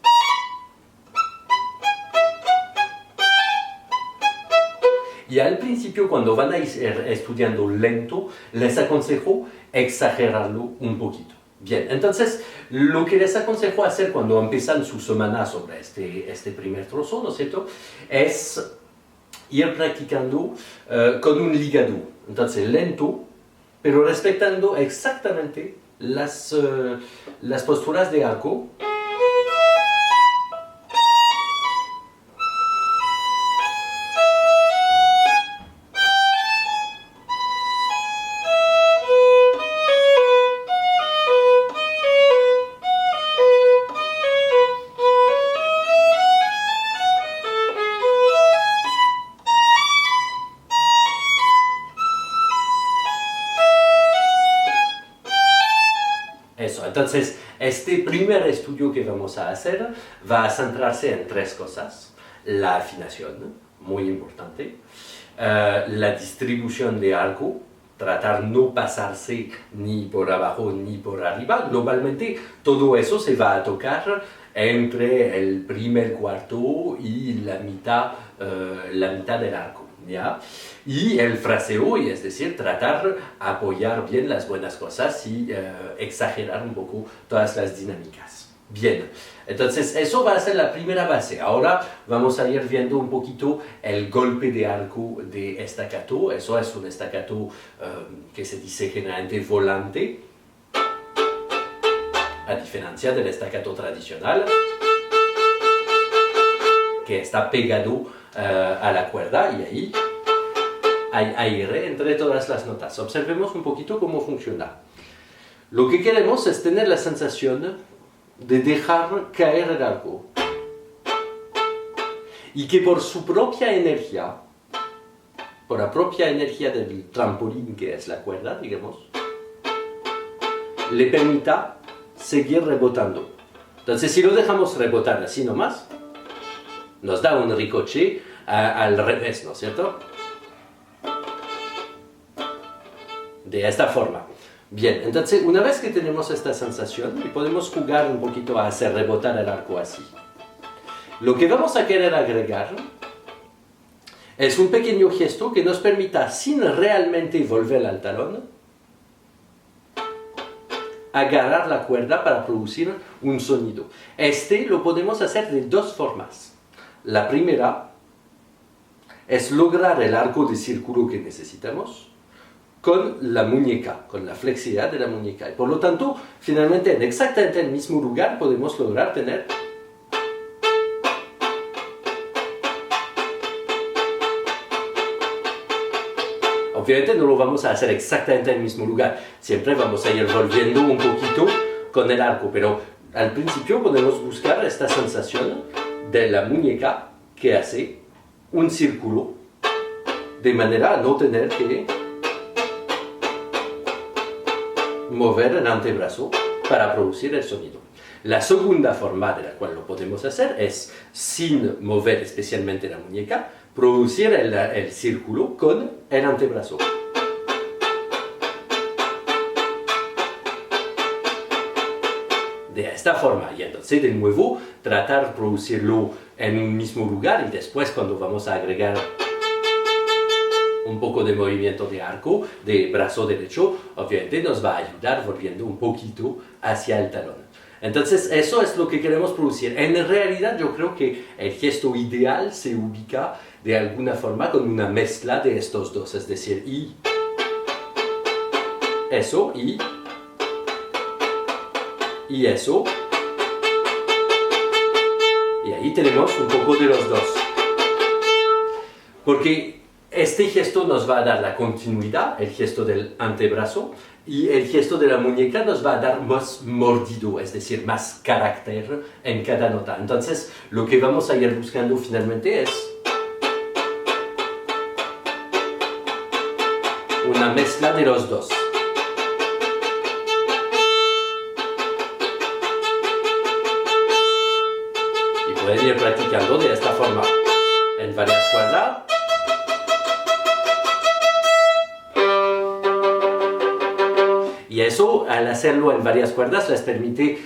Y al principio, cuando van a ir estudiando lento, les aconsejo exagerarlo un poquito. Bien, entonces, lo que les aconsejo hacer cuando empiezan su semana sobre este primer trozo, ¿no es cierto?, es ir practicando con un ligado. Entonces, lento, pero respetando exactamente las posturas de arco. Eso, entonces, este primer estudio que vamos a hacer va a centrarse en tres cosas. La afinación, muy importante, la distribución de arco tratar no pasarse ni por abajo ni por arriba. Globalmente todo eso se va a tocar entre el primer cuarto y la mitad del arco, ¿ya? Y el fraseo, y es decir, tratar apoyar bien las buenas cosas y exagerar un poco todas las dinámicas. Bien, entonces eso va a ser la primera base. Ahora vamos a ir viendo un poquito el golpe de arco de staccato. Eso es un staccato que se dice generalmente volante, a diferencia del staccato tradicional, que está pegado a la cuerda y ahí hay aire entre todas las notas. Observemos un poquito cómo funciona. Lo que queremos es tener la sensación de dejar caer el arco y que por su propia energía, por la propia energía del trampolín que es la cuerda, digamos, le permita seguir rebotando. Entonces, si lo dejamos rebotar así nomás, nos da un ricochet al revés, ¿no es cierto? De esta forma. Bien, entonces una vez que tenemos esta sensación, y podemos jugar un poquito a hacer rebotar el arco así. Lo que vamos a querer agregar es un pequeño gesto que nos permita, sin realmente volver al talón, agarrar la cuerda para producir un sonido. Este lo podemos hacer de dos formas. La primera es lograr el arco de círculo que necesitamos con la muñeca, con la flexibilidad de la muñeca. Y por lo tanto, finalmente, en exactamente el mismo lugar podemos lograr tener obviamente no lo vamos a hacer exactamente en el mismo lugar, siempre vamos a ir volviendo un poquito con el arco, pero al principio podemos buscar esta sensación de la muñeca que hace un círculo de manera a no tener que mover el antebrazo para producir el sonido. La segunda forma de la cual lo podemos hacer es, sin mover especialmente la muñeca, producir el círculo con el antebrazo. De esta forma, y entonces de nuevo tratar de producirlo en un mismo lugar y después cuando vamos a agregar un poco de movimiento de arco, de brazo derecho, obviamente nos va a ayudar volviendo un poquito hacia el talón. Entonces eso es lo que queremos producir. En realidad yo creo que el gesto ideal se ubica de alguna forma con una mezcla de estos dos, es decir, y eso, y eso, y ahí tenemos un poco de los dos. Porque este gesto nos va a dar la continuidad, el gesto del antebrazo, y el gesto de la muñeca nos va a dar más mordido, es decir, más carácter en cada nota. Entonces, lo que vamos a ir buscando finalmente es una mezcla de los dos. Y pueden ir practicando de esta forma, en varias cuerdas. Y eso, al hacerlo en varias cuerdas, les permite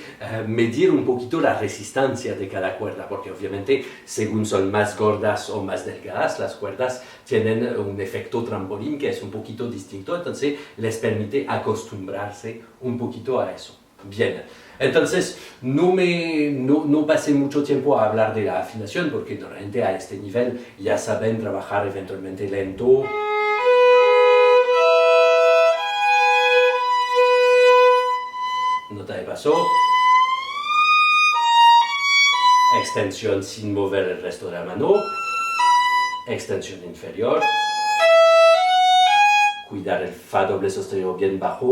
medir un poquito la resistencia de cada cuerda, porque obviamente, según son más gordas o más delgadas, las cuerdas tienen un efecto trampolín que es un poquito distinto, entonces les permite acostumbrarse un poquito a eso. Bien, entonces no pasé mucho tiempo a hablar de la afinación, porque normalmente a este nivel ya saben trabajar eventualmente lento. Nota de paso, extensión sin mover el resto de la mano, extensión inferior, cuidar el fa doble sostenido bien bajo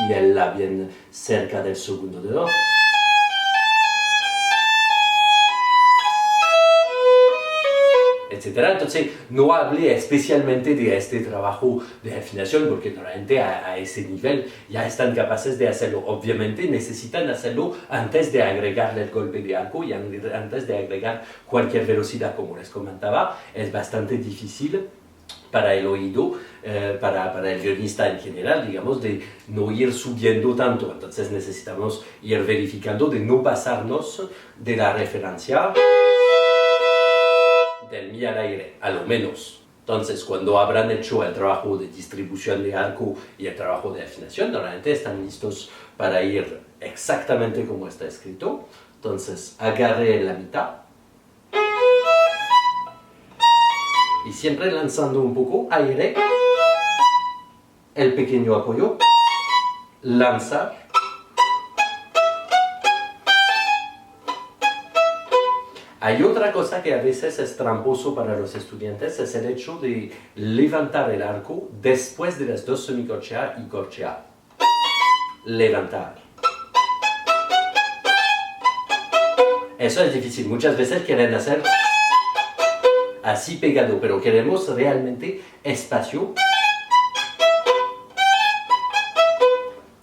y el la bien cerca del segundo dedo. Etcétera. Entonces, no hablé especialmente de este trabajo de afinación porque normalmente a ese nivel ya están capaces de hacerlo. Obviamente necesitan hacerlo antes de agregarle el golpe de arco y antes de agregar cualquier velocidad, como les comentaba. Es bastante difícil, para el oído, para el violinista en general, digamos, de no ir subiendo tanto. Entonces necesitamos ir verificando de no pasarnos de la referencia del mi al aire, a lo menos. Entonces, cuando habrán hecho el trabajo de distribución de arco y el trabajo de afinación, normalmente están listos para ir exactamente como está escrito. Entonces, agarre en la mitad y siempre lanzando un poco aire, el pequeño apoyo, lanzar. Hay otra cosa que a veces es tramposo para los estudiantes, es el hecho de levantar el arco después de las dos semicorchea y corchea. Levantar. Eso es difícil. Muchas veces quieren hacer así pegado, pero queremos realmente espacio.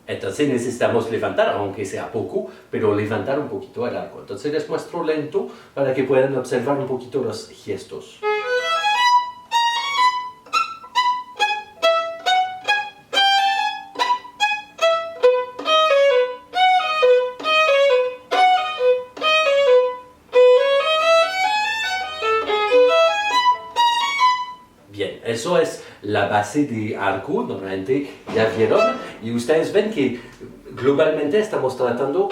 Entonces necesitamos levantar, aunque sea poco, pero levantar un poquito el arco. Entonces les muestro lento para que puedan observar un poquito los gestos. Bien, eso es la base de arco, normalmente ya vieron, y ustedes ven que globalmente estamos tratando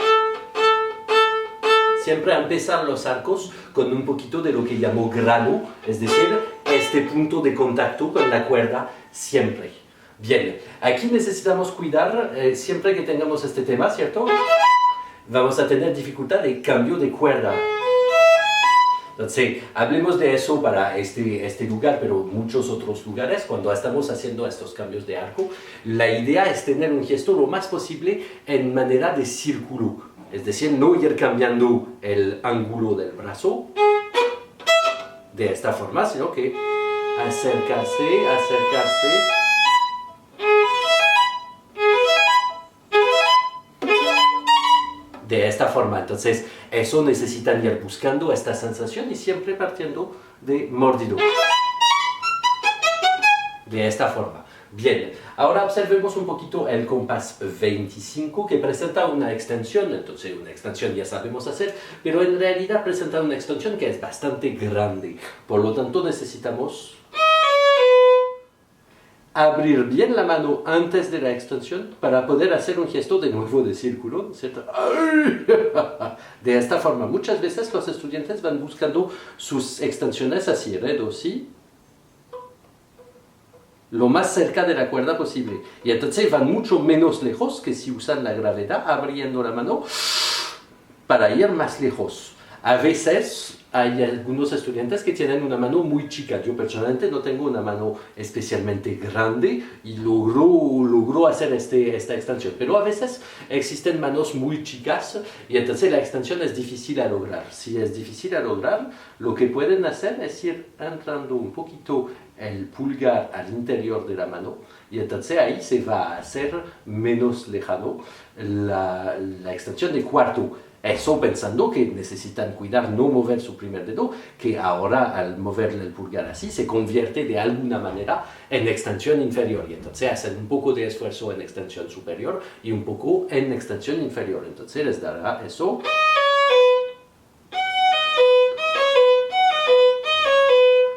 siempre a empezar los arcos con un poquito de lo que llamo grano, es decir, este punto de contacto con la cuerda siempre. Bien, aquí necesitamos cuidar, siempre que tengamos este tema, ¿cierto? Vamos a tener dificultad de cambio de cuerda. Entonces, hablemos de eso para este lugar, pero muchos otros lugares, cuando estamos haciendo estos cambios de arco, la idea es tener un gesto lo más posible en manera de círculo. Es decir, no ir cambiando el ángulo del brazo de esta forma, sino que acercarse, acercarse. De esta forma, entonces eso necesitan ir buscando esta sensación y siempre partiendo de mordido. De esta forma. Bien, ahora observemos un poquito el compás 25 que presenta una extensión, entonces una extensión ya sabemos hacer, pero en realidad presenta una extensión que es bastante grande, por lo tanto necesitamos abrir bien la mano antes de la extensión para poder hacer un gesto de nuevo de círculo, ¿cierto? De esta forma, muchas veces los estudiantes van buscando sus extensiones así, redo, ¿sí? Lo más cerca de la cuerda posible. Y entonces van mucho menos lejos que si usan la gravedad, abriendo la mano para ir más lejos. A veces hay algunos estudiantes que tienen una mano muy chica. Yo personalmente no tengo una mano especialmente grande y logro hacer esta extensión. Pero a veces existen manos muy chicas y entonces la extensión es difícil a lograr. Si es difícil a lograr, lo que pueden hacer es ir entrando un poquito el pulgar al interior de la mano y entonces ahí se va a hacer menos lejano la extensión de cuarto. Eso pensando que necesitan cuidar no mover su primer dedo, que ahora al moverle el pulgar así se convierte de alguna manera en extensión inferior y entonces hacen un poco de esfuerzo en extensión superior y un poco en extensión inferior. Entonces les dará eso.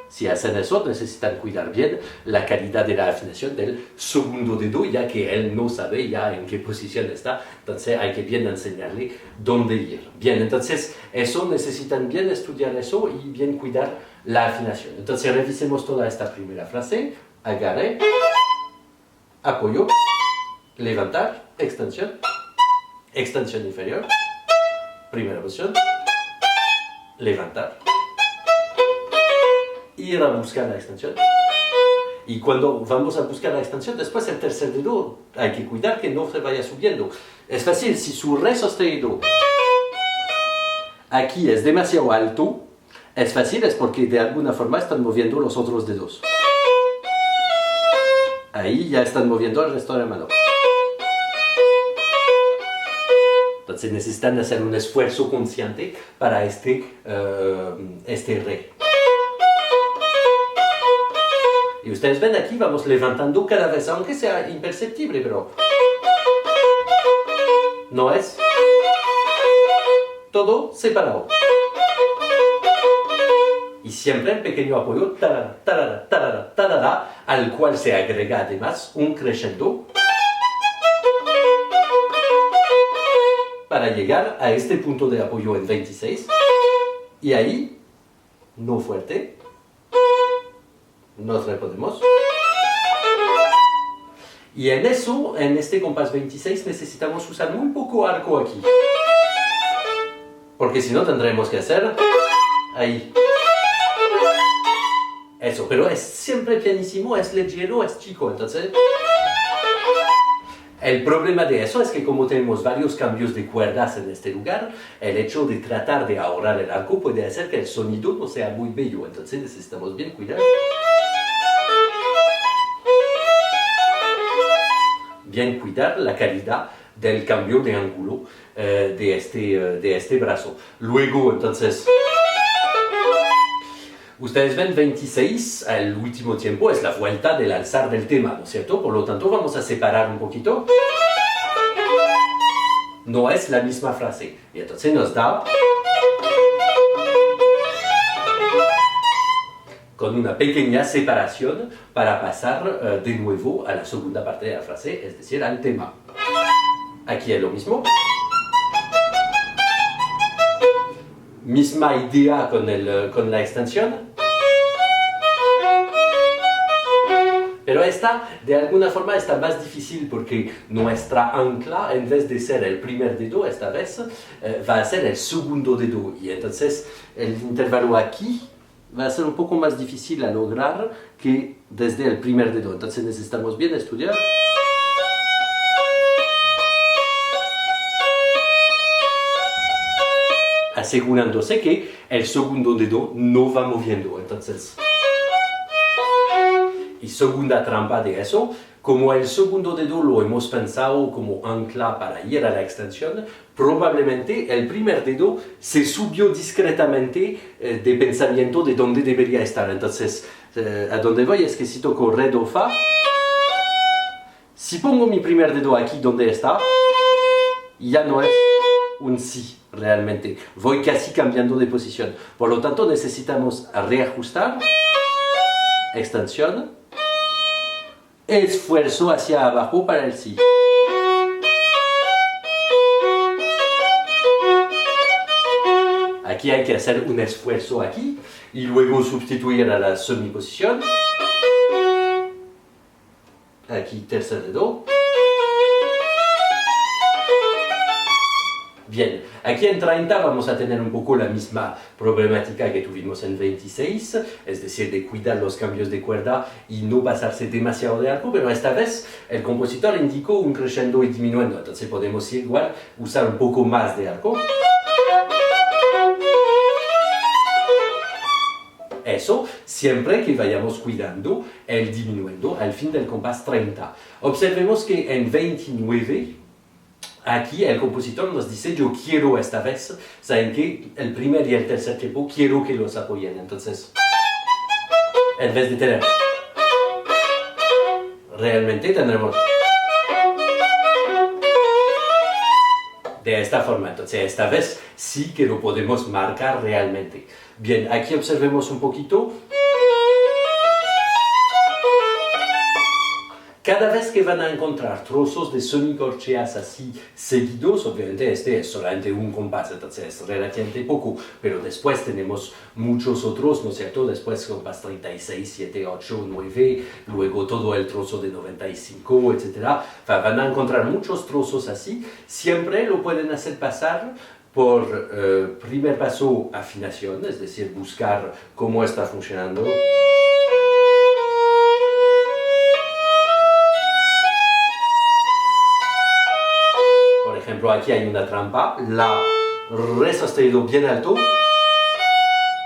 Si hacen eso, necesitan cuidar bien la calidad de la afinación del segundo dedo, ya que él no sabe ya en qué posición está, entonces hay que bien enseñarle dónde ir. Bien, entonces eso necesitan bien estudiar eso y bien cuidar la afinación. Entonces revisemos toda esta primera frase: agarre, apoyo, levantar, extensión, extensión inferior, primera posición, levantar, ir a buscar la extensión. Y cuando vamos a buscar la extensión, después el tercer dedo hay que cuidar que no se vaya subiendo. Es fácil, si su re sostenido aquí es demasiado alto, es fácil, es porque de alguna forma están moviendo los otros dedos. Ahí ya están moviendo el resto de la mano. Entonces necesitan hacer un esfuerzo consciente para este re. Y ustedes ven aquí, vamos levantando cada vez, aunque sea imperceptible, pero no es todo separado. Y siempre el pequeño apoyo, tarara, tarara, tarara, tarara, al cual se agrega además un crescendo para llegar a este punto de apoyo en 26. Y ahí, no fuerte, nos reponemos. Y en eso, en este compás 26, necesitamos usar muy poco arco aquí. Porque si no tendremos que hacer ahí. Eso, pero es siempre pianísimo, es ligero, es chico, entonces... El problema de eso es que como tenemos varios cambios de cuerdas en este lugar, el hecho de tratar de ahorrar el arco puede hacer que el sonido no sea muy bello, entonces necesitamos bien cuidar. Bien cuidar la calidad del cambio de ángulo de este brazo. Luego, entonces... Ustedes ven 26, al último tiempo es la vuelta del alzar del tema, ¿no es cierto? Por lo tanto, vamos a separar un poquito. No es la misma frase. Y entonces nos da... con una pequeña separación para pasar de nuevo a la segunda parte de la frase, es decir, al tema. Aquí es lo mismo. Misma idea con la extensión. Pero esta, de alguna forma, está más difícil porque nuestra ancla, en vez de ser el primer dedo, esta vez, va a ser el segundo dedo. Y entonces, el intervalo aquí va a ser un poco más difícil a lograr que desde el primer dedo. Entonces, necesitamos bien estudiar. Asegurándose que el segundo dedo no va moviendo. Entonces... Y segunda trampa de eso, como el segundo dedo lo hemos pensado como ancla para ir a la extensión, probablemente el primer dedo se subió discretamente de pensamiento de dónde debería estar. Entonces, a dónde voy es que si toco re, do, fa, si pongo mi primer dedo aquí donde está, ya no es un si realmente. Voy casi cambiando de posición. Por lo tanto, necesitamos reajustar, extensión, esfuerzo hacia abajo para el si. Aquí hay que hacer un esfuerzo aquí y luego sustituir a la semiposición. Aquí tercer dedo. Bien, aquí en 30 vamos a tener un poco la misma problemática que tuvimos en 26, es decir, de cuidar los cambios de cuerda y no pasarse demasiado de arco, pero esta vez el compositor indicó un crescendo y diminuendo, entonces podemos igual usar un poco más de arco. Eso siempre que vayamos cuidando el diminuendo al fin del compás 30. Observemos que en 29, aquí el compositor nos dice, yo quiero esta vez, saben que el primer y el tercer tiempo quiero que los apoyen. Entonces, en vez de tener, realmente tendremos de esta forma. Entonces, esta vez sí que lo podemos marcar realmente. Bien, aquí observemos un poquito. Cada vez que van a encontrar trozos de semicorcheas así seguidos, obviamente este es solamente un compás, entonces es relativamente poco, pero después tenemos muchos otros, ¿no es cierto? Después compás 36, 7, 8, 9, luego todo el trozo de 95, etc. Van a encontrar muchos trozos así, siempre lo pueden hacer pasar por primer paso afinación, es decir, buscar cómo está funcionando. Por ejemplo, aquí hay una trampa, la re sostenido bien alto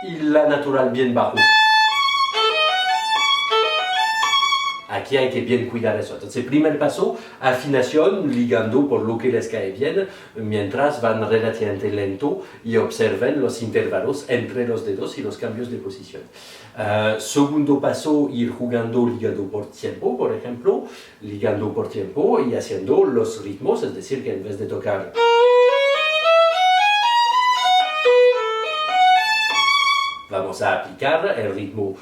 y la natural bien bajo. Aquí hay que bien cuidar eso. Entonces, primer paso, afinación, ligando por lo que les cae bien, mientras van relativamente lento y observen los intervalos entre los dedos y los cambios de posición. Segundo paso, ir jugando ligando por tiempo, por ejemplo, ligando por tiempo y haciendo los ritmos, es decir, que en vez de tocar vamos a aplicar el ritmo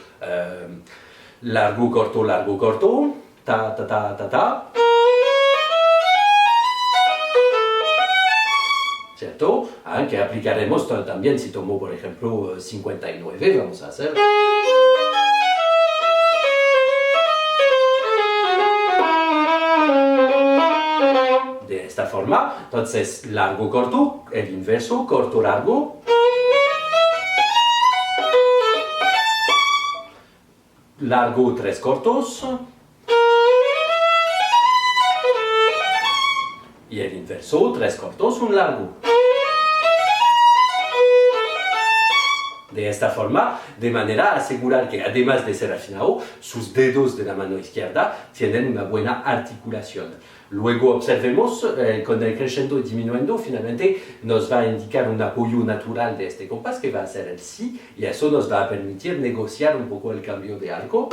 largo, corto, ta, ta, ta, ta, ta. ¿Cierto? Que aplicaremos también si tomo, por ejemplo, 59, vamos a hacer. De esta forma, entonces largo, corto, el inverso, corto, largo. Largo, tres cortos. Y el inverso, tres cortos, un largo. De esta forma, de manera a asegurar que además de ser afinado, sus dedos de la mano izquierda tienen una buena articulación. Luego observemos con el crescendo y disminuyendo, finalmente nos va a indicar un apoyo natural de este compás que va a ser el si, y eso nos va a permitir negociar un poco el cambio de arco.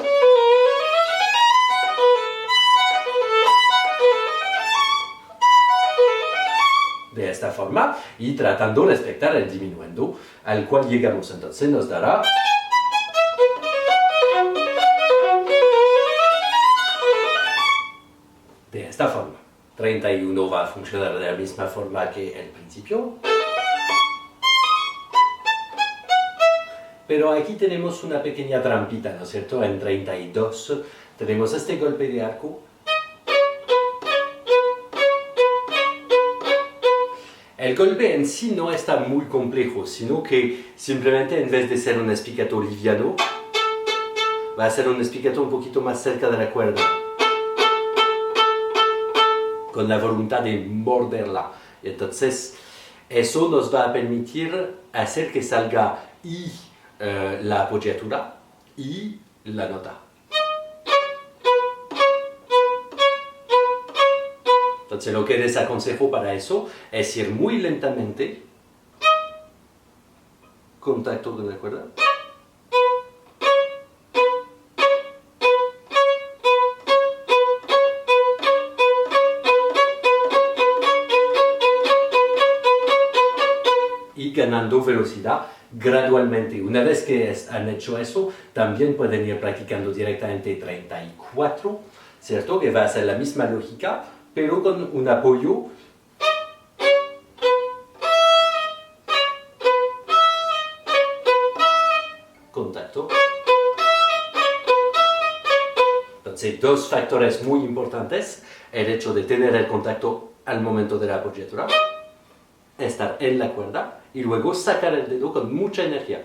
De esta forma, y tratando de respetar el diminuendo al cual llegamos. Entonces nos dará de esta forma. 31 va a funcionar de la misma forma que el principio. Pero aquí tenemos una pequeña trampita, ¿no es cierto? En 32 tenemos este golpe de arco. El golpe en sí no está muy complejo, sino que simplemente en vez de ser un spiccato liviano, va a ser un spiccato un poquito más cerca de la cuerda, con la voluntad de morderla. Y entonces, eso nos va a permitir hacer que salga y la apoyatura y la nota. Entonces lo que les aconsejo para eso es ir muy lentamente, contacto con la cuerda, y ganando velocidad gradualmente. Una vez que han hecho eso, también pueden ir practicando directamente 34, ¿cierto? Que va a ser la misma lógica, pero con un apoyo contacto. Entonces, dos factores muy importantes: el hecho de tener el contacto al momento de la apoyatura, estar en la cuerda y luego sacar el dedo con mucha energía.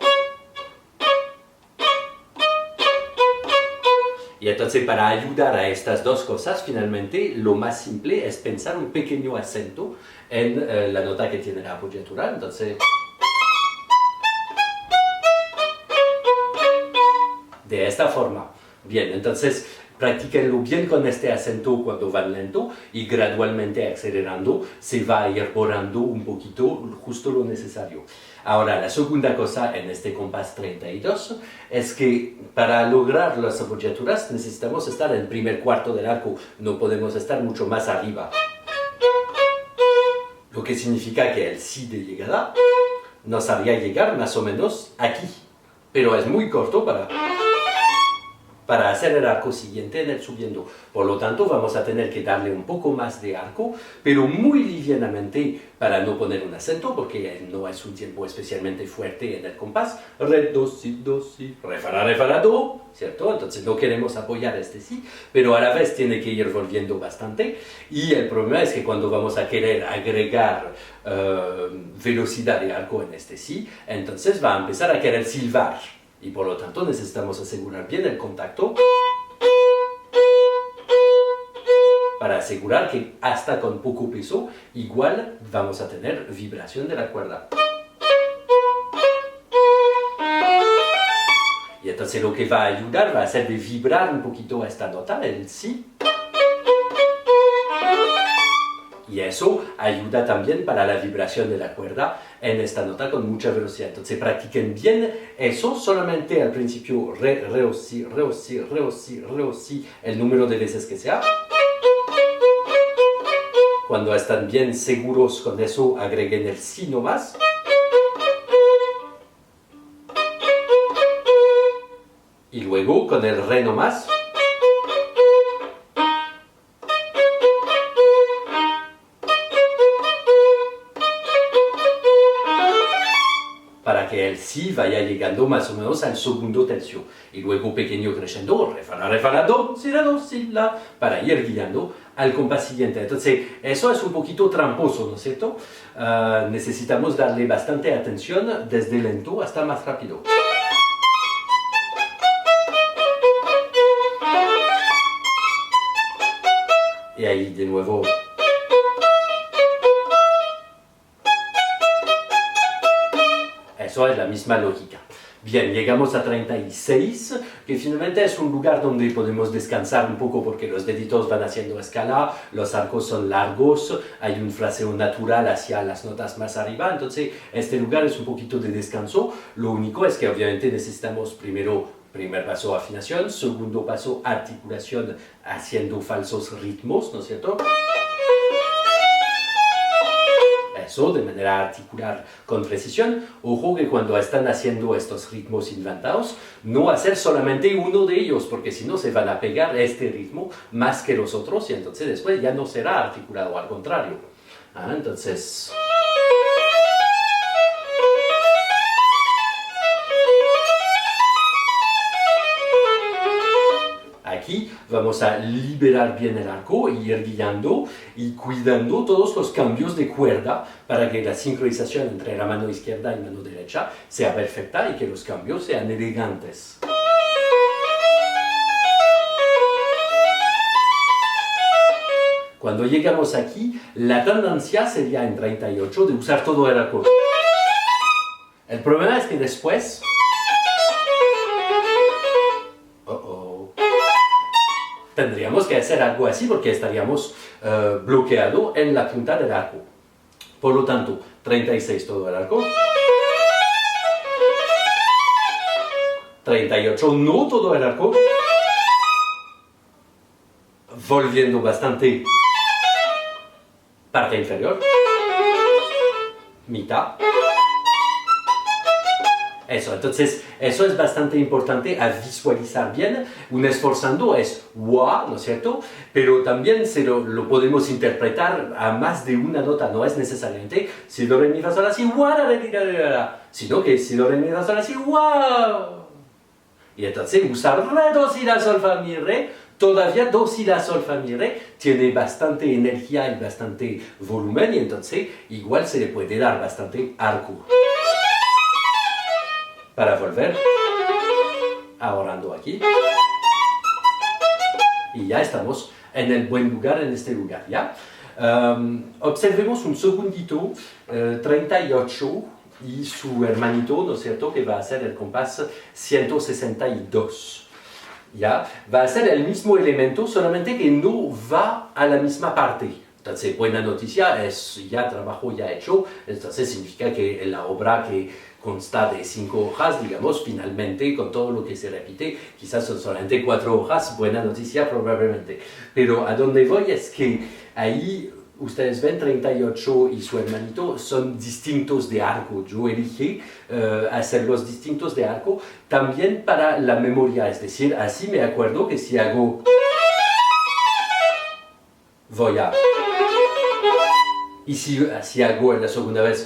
Y entonces, para ayudar a estas dos cosas, finalmente lo más simple es pensar un pequeño acento en la nota que tiene la apoyatura. Entonces, de esta forma. Bien, entonces practíquenlo bien con este acento cuando van lento y gradualmente acelerando se va a ir borrando un poquito justo lo necesario. Ahora, la segunda cosa en este compás 32 es que para lograr las apoyaturas necesitamos estar en el primer cuarto del arco, no podemos estar mucho más arriba. Lo que significa que el si de llegada nos haría llegar más o menos aquí, pero es muy corto para hacer el arco siguiente en el subiendo. Por lo tanto, vamos a tener que darle un poco más de arco, pero muy livianamente para no poner un acento, porque no es un tiempo especialmente fuerte en el compás. Re, do, si, re, fa, la, do, ¿cierto? Entonces no queremos apoyar este si, pero a la vez tiene que ir volviendo bastante. Y el problema es que cuando vamos a querer agregar velocidad de arco en este si, entonces va a empezar a querer silbar. Y por lo tanto necesitamos asegurar bien el contacto para asegurar que hasta con poco peso igual vamos a tener vibración de la cuerda. Y entonces lo que va a ayudar va a hacer de vibrar un poquito esta nota, el si. Y eso ayuda también para la vibración de la cuerda en esta nota con mucha velocidad. Entonces practiquen bien eso, solamente al principio re, o, si, re, o, si, re, o, si, re, o, si, el número de veces que sea. Cuando están bien seguros con eso, agreguen el si nomás. Y luego con el re nomás. Para que el si vaya llegando más o menos al segundo tercio. Y luego pequeño crescendo, re, fa, la, re, fa, la, do, si, la, para ir guiando al compás siguiente. Entonces, eso es un poquito tramposo, ¿no es cierto? Necesitamos darle bastante atención desde lento hasta más rápido. Y ahí de nuevo. Eso es la misma lógica. Bien, llegamos a 36, que finalmente es un lugar donde podemos descansar un poco porque los deditos van haciendo escala, los arcos son largos, hay un fraseo natural hacia las notas más arriba, entonces este lugar es un poquito de descanso. Lo único es que obviamente necesitamos primer paso afinación, segundo paso articulación haciendo falsos ritmos, ¿no es cierto? Eso de manera articular con precisión. Ojo que cuando están haciendo estos ritmos inventados, no hacer solamente uno de ellos, porque si no se van a pegar este ritmo más que los otros y entonces después ya no será articulado, al contrario. Entonces... Aquí vamos a liberar bien el arco y ir guiando y cuidando todos los cambios de cuerda para que la sincronización entre la mano izquierda y mano derecha sea perfecta y que los cambios sean elegantes. Cuando llegamos aquí, la tendencia sería en 38 de usar todo el arco. El problema es que después... tendríamos que hacer algo así porque estaríamos bloqueados en la punta del arco. Por lo tanto, 36 todo el arco. 38 no todo el arco. Volviendo bastante. Parte inferior. Mitad. Eso, entonces, eso es bastante importante a visualizar bien. Un esforzando es wa, ¿no es cierto? Pero también lo podemos interpretar a más de una nota, no es necesariamente si do, re, mi, fa, sol, la, si, wa, la, re, la, la, sino que si do, re, mi, fa, sol, la, si, wa. Y entonces usar re, do, si, la, sol, fa, mi, re, todavía do, si, la, sol, fa, mi, re, tiene bastante energía y bastante volumen y entonces igual se le puede dar bastante arco. Para volver, ahorrando aquí. Y ya estamos en el buen lugar, en este lugar, ¿ya? Observemos un segundito, 38 y su hermanito, ¿no es cierto?, que va a ser el compás 162. ¿Ya? Va a ser el mismo elemento, solamente que no va a la misma parte. Entonces, buena noticia, es ya trabajo ya hecho, entonces significa que la obra que consta de 5 hojas, digamos, finalmente, con todo lo que se repite, quizás son solamente 4 hojas, buena noticia probablemente. Pero a donde voy es que ahí, ustedes ven 38 y su hermanito son distintos de arco. Yo elegí hacerlos distintos de arco también para la memoria, es decir, así me acuerdo que si hago... voy a... y si hago en la segunda vez...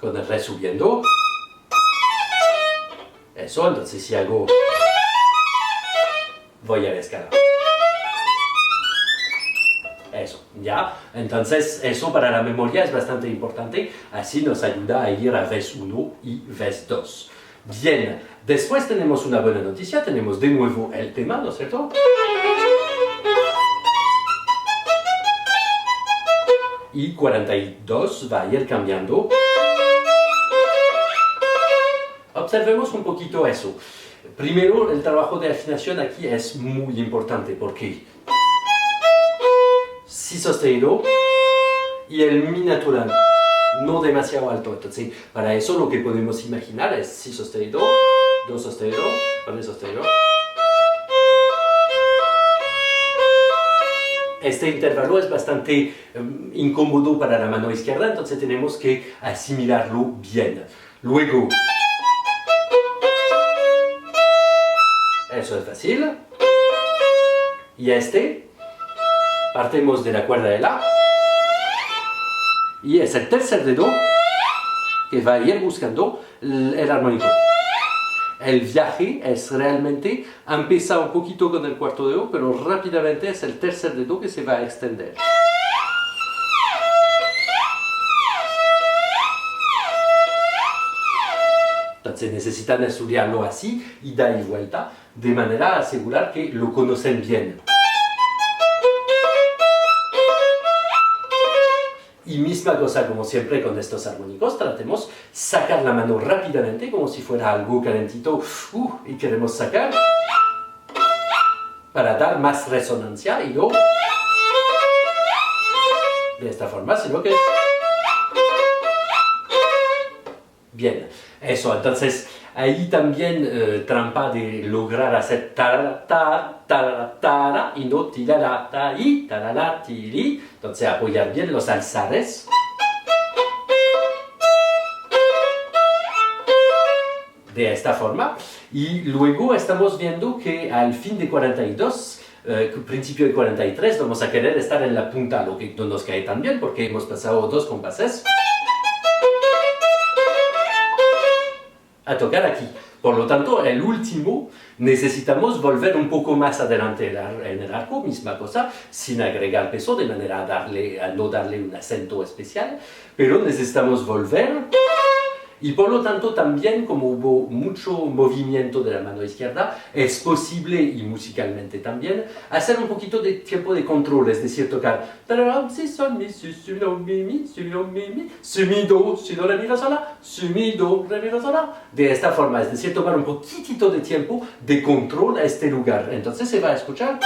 con el re subiendo, eso, entonces si hago, voy a la escala. Eso, ¿ya? Entonces, eso para la memoria es bastante importante, así nos ayuda a ir a vez 1 y vez 2. Bien, después tenemos una buena noticia, tenemos de nuevo el tema, ¿no es cierto? Y 42 va a ir cambiando. Observemos un poquito eso. Primero, el trabajo de afinación aquí es muy importante porque si sostenido y el mi natural, no demasiado alto. Entonces, para eso lo que podemos imaginar es si sostenido, do sostenido, re sostenido. Este intervalo es bastante incómodo para la mano izquierda, entonces tenemos que asimilarlo bien. Luego, eso es fácil. Y partimos de la cuerda de La. Y es el tercer dedo que va a ir buscando el armónico. El viaje es realmente, empieza un poquito con el cuarto dedo, pero rápidamente es el tercer dedo que se va a extender. Entonces necesitan estudiarlo así, ida y vuelta, de manera a asegurar que lo conocen bien. Y misma cosa como siempre con estos armónicos, tratemos de sacar la mano rápidamente como si fuera algo calentito y queremos sacar para dar más resonancia y no de esta forma, sino que bien, eso, entonces ahí también trampa de lograr hacer tara, tara, tara, tara y no tirara, tari, tarara, tiri. Entonces apoyar bien los alzares. De esta forma. Y luego estamos viendo que al fin de 42, principio de 43, vamos a querer estar en la punta, lo que no nos cae tan bien porque hemos pasado 2 compases. A tocar aquí. Por lo tanto, el último necesitamos volver un poco más adelante en el arco, misma cosa, sin agregar peso, de manera a no darle un acento especial, pero necesitamos volver. Y por lo tanto también, como hubo mucho movimiento de la mano izquierda, es posible, y musicalmente también, hacer un poquito de tiempo de control, es decir, tocar si, sol, mi, si, do, mi, mi, si, do, mi, mi, si, mi, do, si, do, re, mi, fa, sol, la, si, mi, do, re, mi, fa, sol, la. De esta forma, es decir, tomar un poquitito de tiempo de control a este lugar. Entonces se va a escuchar.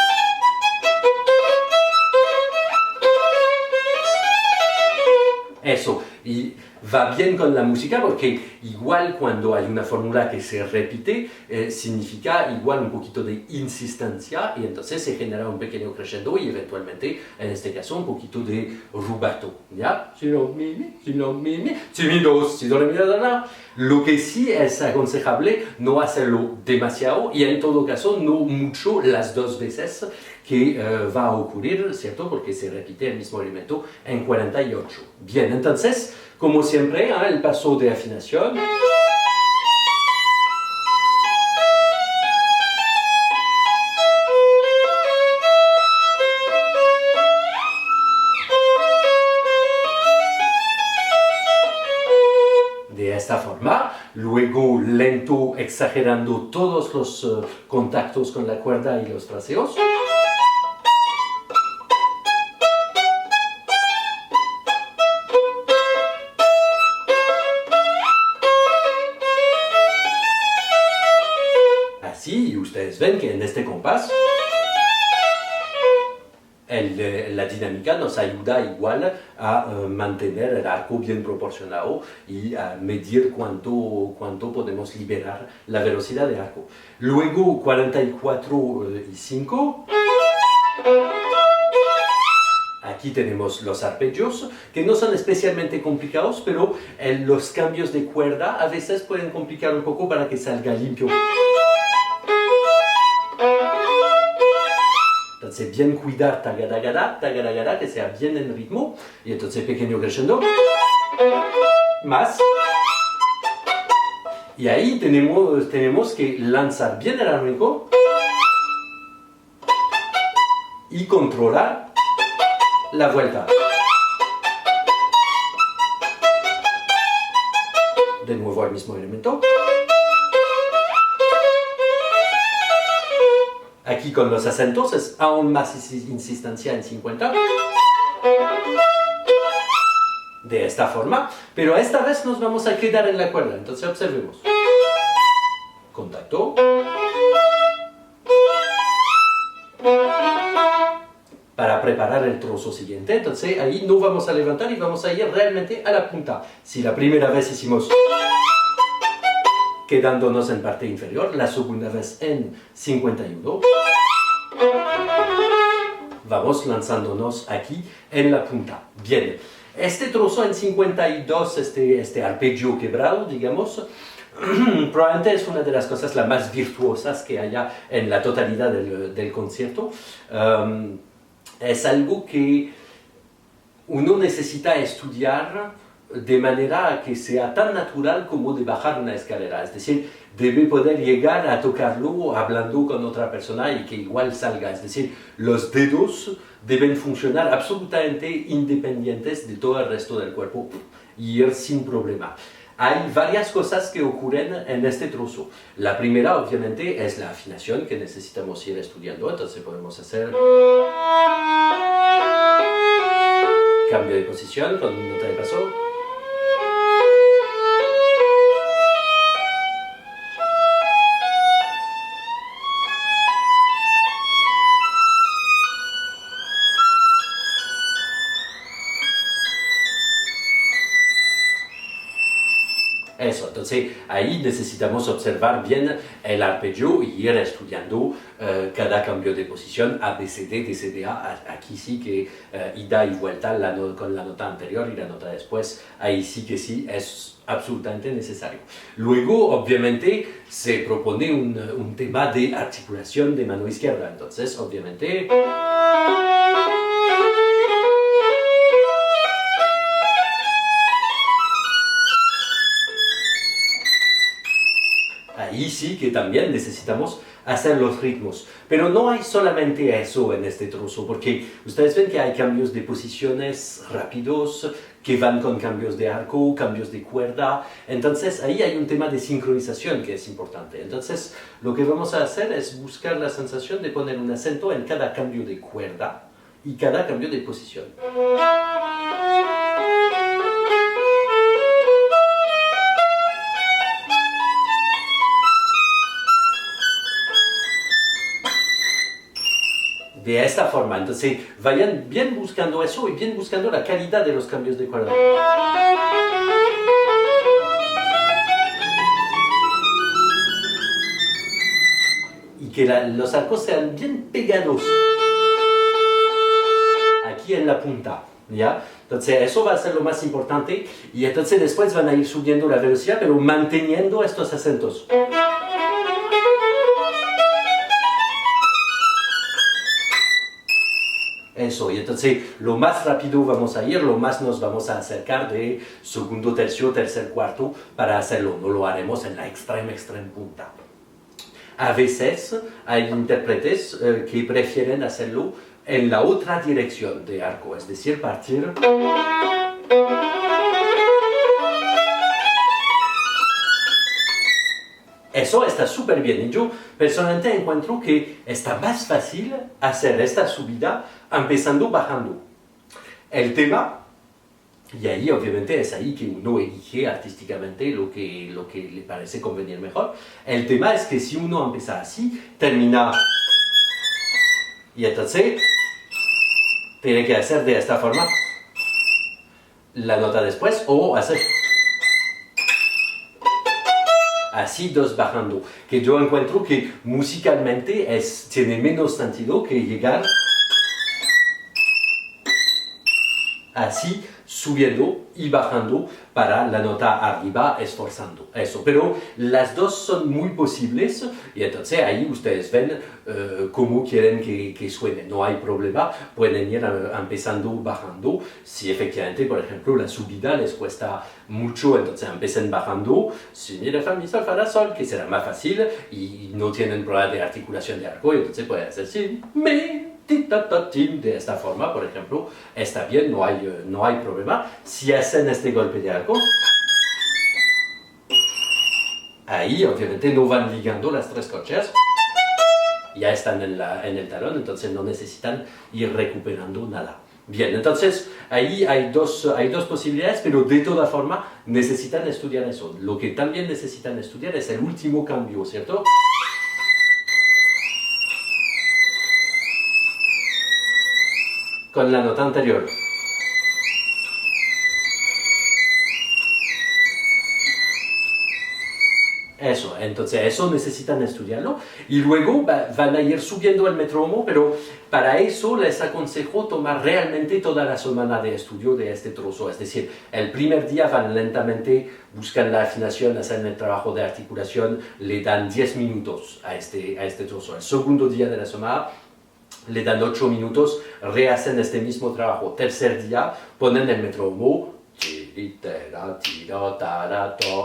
Eso, y va bien con la música porque igual cuando hay una fórmula que se repite, significa igual un poquito de insistencia y entonces se genera un pequeño crescendo y eventualmente, en este caso, un poquito de rubato, ¿ya? Si, no, mi, mi, si, no, mi, mi, si, mi, do, si, do, re, mi, la, la, la. Lo que sí es aconsejable no hacerlo demasiado y en todo caso no mucho las 2 veces que va a ocurrir, ¿cierto? Porque se repite el mismo elemento en 48. Bien, entonces, como siempre, el paso de afinación. De esta forma, luego lento, exagerando todos los contactos con la cuerda y los fraseos. Y ustedes ven que en este compás la dinámica nos ayuda igual a mantener el arco bien proporcionado y a medir cuánto podemos liberar la velocidad de arco. Luego 44 y 5. Aquí tenemos los arpegios, que no son especialmente complicados, pero los cambios de cuerda a veces pueden complicar un poco para que salga limpio. Entonces, bien cuidar tagadagada, tagadagada, que sea bien en ritmo. Y entonces, pequeño crescendo. Más. Y ahí tenemos que lanzar bien el armónico. Y controlar la vuelta. De nuevo el mismo elemento. Aquí con los acentos es aún más insistencia en 50. De esta forma, pero esta vez nos vamos a quedar en la cuerda, entonces observemos. contacto. Para preparar el trozo siguiente, entonces ahí no vamos a levantar y vamos a ir realmente a la punta. Si la primera vez hicimos quedándonos en parte inferior, la segunda vez en 51, vamos lanzándonos aquí en la punta. Bien, este trozo en 52, este arpegio quebrado, digamos, probablemente es una de las cosas las más virtuosas que haya en la totalidad del concierto. Es algo que uno necesita estudiar de manera que sea tan natural como de bajar una escalera. Es decir, debe poder llegar a tocarlo hablando con otra persona y que igual salga. Es decir, los dedos deben funcionar absolutamente independientes de todo el resto del cuerpo y ir sin problema. Hay varias cosas que ocurren en este trozo. La primera, obviamente, es la afinación que necesitamos ir estudiando. Entonces podemos hacer cambio de posición con nota de paso. Eso, entonces ahí necesitamos observar bien el arpegio y ir estudiando cada cambio de posición, A, B, C, D, D, C, D, A. Aquí sí que ida y vuelta con la nota anterior y la nota después, ahí sí que sí es absolutamente necesario. Luego, obviamente, se propone un tema de articulación de mano izquierda, entonces, obviamente... Ahí sí que también necesitamos hacer los ritmos. Pero no hay solamente eso en este trozo, porque ustedes ven que hay cambios de posiciones rápidos, que van con cambios de arco, cambios de cuerda. Entonces ahí hay un tema de sincronización que es importante. Entonces lo que vamos a hacer es buscar la sensación de poner un acento en cada cambio de cuerda y cada cambio de posición. De esta forma, entonces vayan bien buscando eso y bien buscando la calidad de los cambios de cuerda. Y que los arcos sean bien pegados aquí en la punta, ¿ya? Entonces eso va a ser lo más importante y entonces después van a ir subiendo la velocidad pero manteniendo estos acentos. Eso, y entonces lo más rápido vamos a ir, lo más nos vamos a acercar de segundo tercio, tercer cuarto para hacerlo. No lo haremos en la extrema punta. A veces hay intérpretes que prefieren hacerlo en la otra dirección de arco, es decir, partir... Eso está súper bien y yo personalmente encuentro que está más fácil hacer esta subida empezando bajando. El tema, y ahí obviamente es ahí que uno elige artísticamente lo que le parece convenir mejor, el tema es que si uno empieza así, termina y entonces tiene que hacer de esta forma la nota después o hacer... así dos bajando, que yo encuentro que musicalmente tiene menos sentido que llegar así subiendo y bajando para la nota arriba esforzando eso, pero las dos son muy posibles y entonces ahí ustedes ven cómo quieren que suene, no hay problema, pueden ir empezando bajando, si efectivamente por ejemplo la subida les cuesta mucho, entonces empiecen bajando, si mi, re, fa, mi, sol, fa, la, sol, que será más fácil y no tienen problema de articulación de arco, entonces pueden hacer si, mi, de esta forma, por ejemplo, está bien, no hay problema. Si hacen este golpe de arco, ahí obviamente no van ligando las tres corcheas, ya están en el talón, entonces no necesitan ir recuperando nada. Bien, entonces ahí hay dos posibilidades, pero de toda forma necesitan estudiar eso. Lo que también necesitan estudiar es el último cambio, ¿cierto? Con la nota anterior. Eso, entonces eso necesitan estudiarlo y luego van a ir subiendo el metrónomo, pero para eso les aconsejo tomar realmente toda la semana de estudio de este trozo, es decir, el primer día van lentamente, buscan la afinación, hacen el trabajo de articulación, le dan 10 minutos a este trozo. El segundo día de la semana le dan 8 minutos, rehacen este mismo trabajo. Tercer día ponen el metrónomo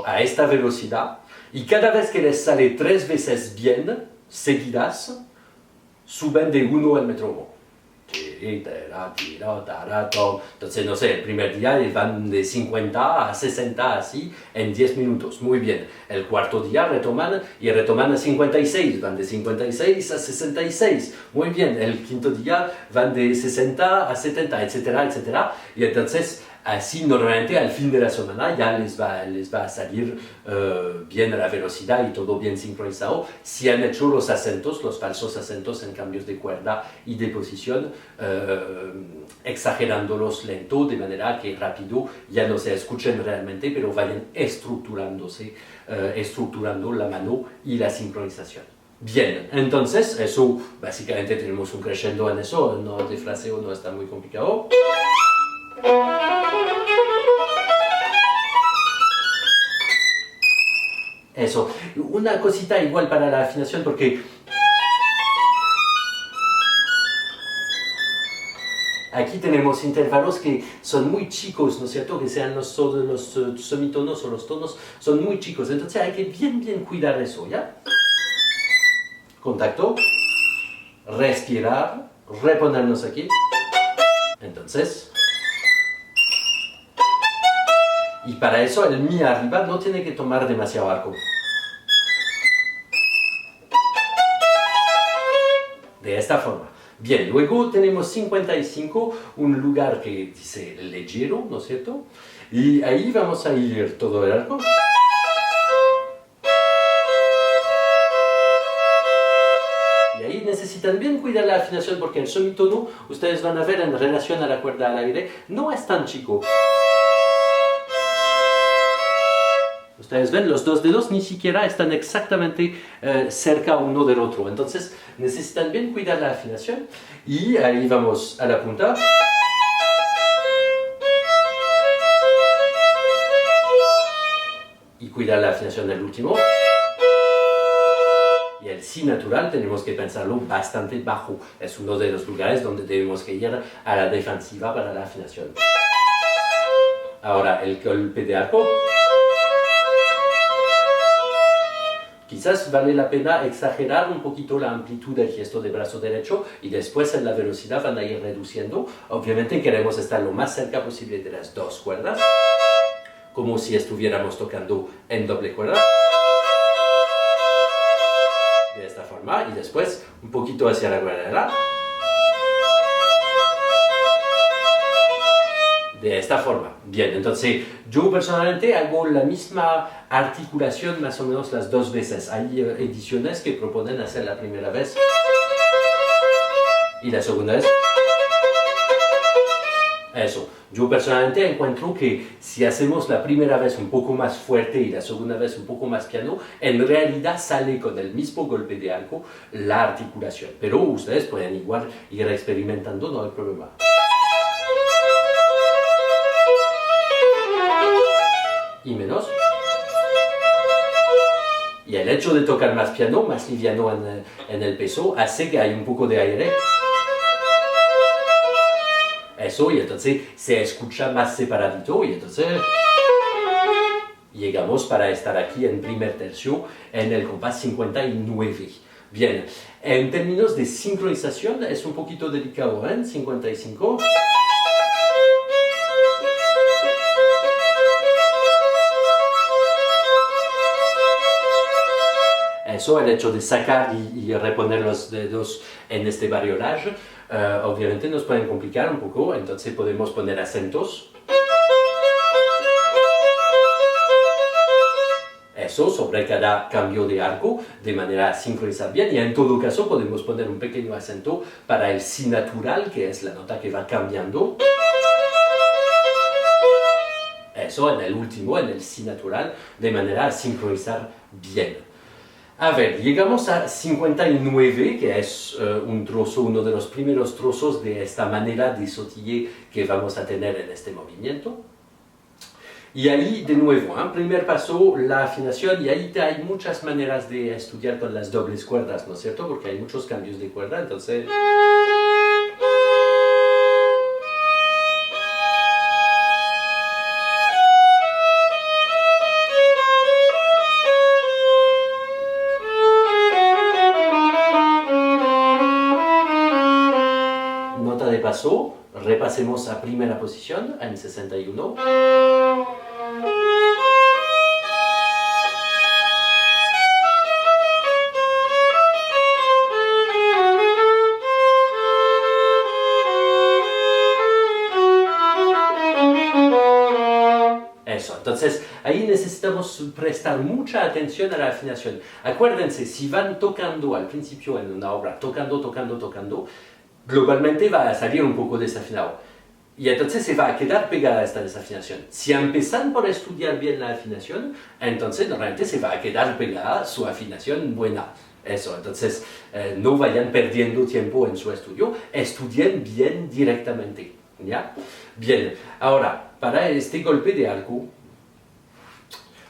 a esta velocidad y cada vez que les sale 3 veces bien, seguidas, suben de 1 el metrónomo. Entonces, no sé, el primer día van de 50 a 60 así en 10 minutos. Muy bien. El cuarto día retoman a 56. Van de 56 a 66. Muy bien. El quinto día van de 60 a 70, etcétera, etcétera. Y entonces, así normalmente al fin de la semana ya les va a salir bien la velocidad y todo bien sincronizado. Si han hecho los acentos, los falsos acentos en cambios de cuerda y de posición, exagerándolos lento, de manera que rápido ya no se escuchen realmente, pero vayan estructurando la mano y la sincronización. Bien, entonces eso, básicamente tenemos un crescendo en eso, no de fraseo no está muy complicado. Eso, una cosita igual para la afinación porque aquí tenemos intervalos que son muy chicos, ¿no es cierto? Que sean los semitonos o los tonos, son muy chicos, entonces hay que bien cuidar eso, ¿ya? Contacto, respirar, reponernos aquí, entonces... Y para eso el mi arriba no tiene que tomar demasiado arco. De esta forma. Bien, luego tenemos 55, un lugar que dice ligero, ¿no es cierto? Y ahí vamos a ir todo el arco. Y ahí necesitan bien cuidar la afinación porque el semitono, ustedes van a ver en relación a la cuerda al aire, no es tan chico. Ustedes ven, los dos dedos ni siquiera están exactamente cerca uno del otro. Entonces necesitan bien cuidar la afinación. Y ahí vamos a la punta. Y cuidar la afinación del último. Y el si natural tenemos que pensarlo bastante bajo. Es uno de los lugares donde debemos que ir a la defensiva para la afinación. Ahora el golpe de arco. Quizás vale la pena exagerar un poquito la amplitud del gesto de brazo derecho y después en la velocidad van a ir reduciendo. Obviamente queremos estar lo más cerca posible de las dos cuerdas, como si estuviéramos tocando en doble cuerda. De esta forma y después un poquito hacia la cuerda de la. De esta forma. Bien, entonces yo personalmente hago la misma articulación más o menos las dos veces. Hay ediciones que proponen hacer la primera vez y la segunda vez. Eso. Yo personalmente encuentro que si hacemos la primera vez un poco más fuerte y la segunda vez un poco más piano, en realidad sale con el mismo golpe de arco la articulación. Pero ustedes pueden igual ir experimentando, no hay problema. Y menos. Y el hecho de tocar más piano, más liviano en el peso, hace que hay un poco de aire. Eso, y entonces se escucha más separadito, y entonces llegamos para estar aquí en primer tercio en el compás 59. Bien, en términos de sincronización es un poquito delicado, ¿eh? 55. Eso, el hecho de sacar y reponer los dedos en este variolage, obviamente nos pueden complicar un poco, entonces podemos poner acentos. Eso sobre cada cambio de arco, de manera a sincronizar bien, y en todo caso podemos poner un pequeño acento para el si natural, que es la nota que va cambiando. Eso en el último, en el si natural, de manera a sincronizar bien. A ver, llegamos a 59, que es un trozo, uno de los primeros trozos de esta manera de sautiller que vamos a tener en este movimiento. Y ahí, de nuevo, primer paso, la afinación, y ahí hay muchas maneras de estudiar con las dobles cuerdas, ¿no es cierto? Porque hay muchos cambios de cuerda, entonces... Nota de paso, repasemos a primera posición, en 61. Eso, entonces ahí necesitamos prestar mucha atención a la afinación. Acuérdense, si van tocando al principio en una obra, tocando, globalmente va a salir un poco desafinado. Y entonces se va a quedar pegada esta desafinación. Si empiezan por estudiar bien la afinación, entonces normalmente se va a quedar pegada su afinación buena. Eso, entonces no vayan perdiendo tiempo en su estudio, estudien bien directamente. ¿Ya? Bien, ahora, para este golpe de arco,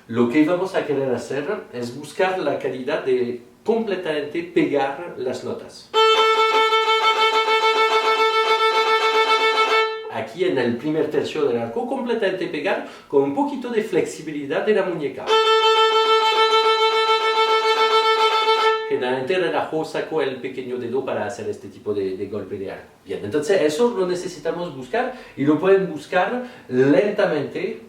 lo que vamos a querer hacer es buscar la calidad de completamente pegar las notas. Aquí en el primer tercio del arco, completamente pegar con un poquito de flexibilidad de la muñeca. Generalmente relajo, saco el pequeño dedo para hacer este tipo de golpe de arco. Bien, entonces eso lo necesitamos buscar y lo pueden buscar lentamente.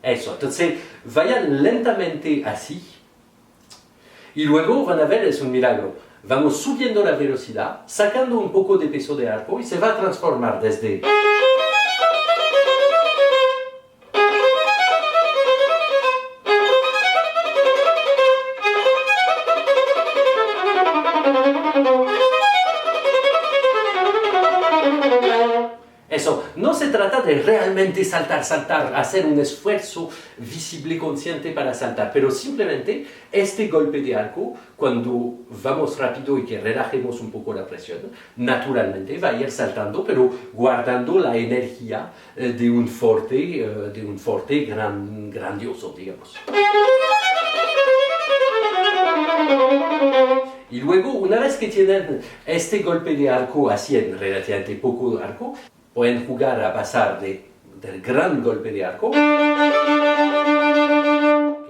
Eso, entonces vayan lentamente así y luego van a ver, es un milagro. Vamos subiendo la velocidad, sacando un poco de peso de arco y se va a transformar desde... Eso, no se trata de realmente saltar, hacer un esfuerzo visible, consciente para saltar, pero simplemente este golpe de arco, cuando vamos rápido y que relajemos un poco la presión, naturalmente va a ir saltando, pero guardando la energía de un forte grandioso, digamos. Y luego, una vez que tienen este golpe de arco así en relativamente poco arco, pueden jugar a pasar del gran golpe de arco, que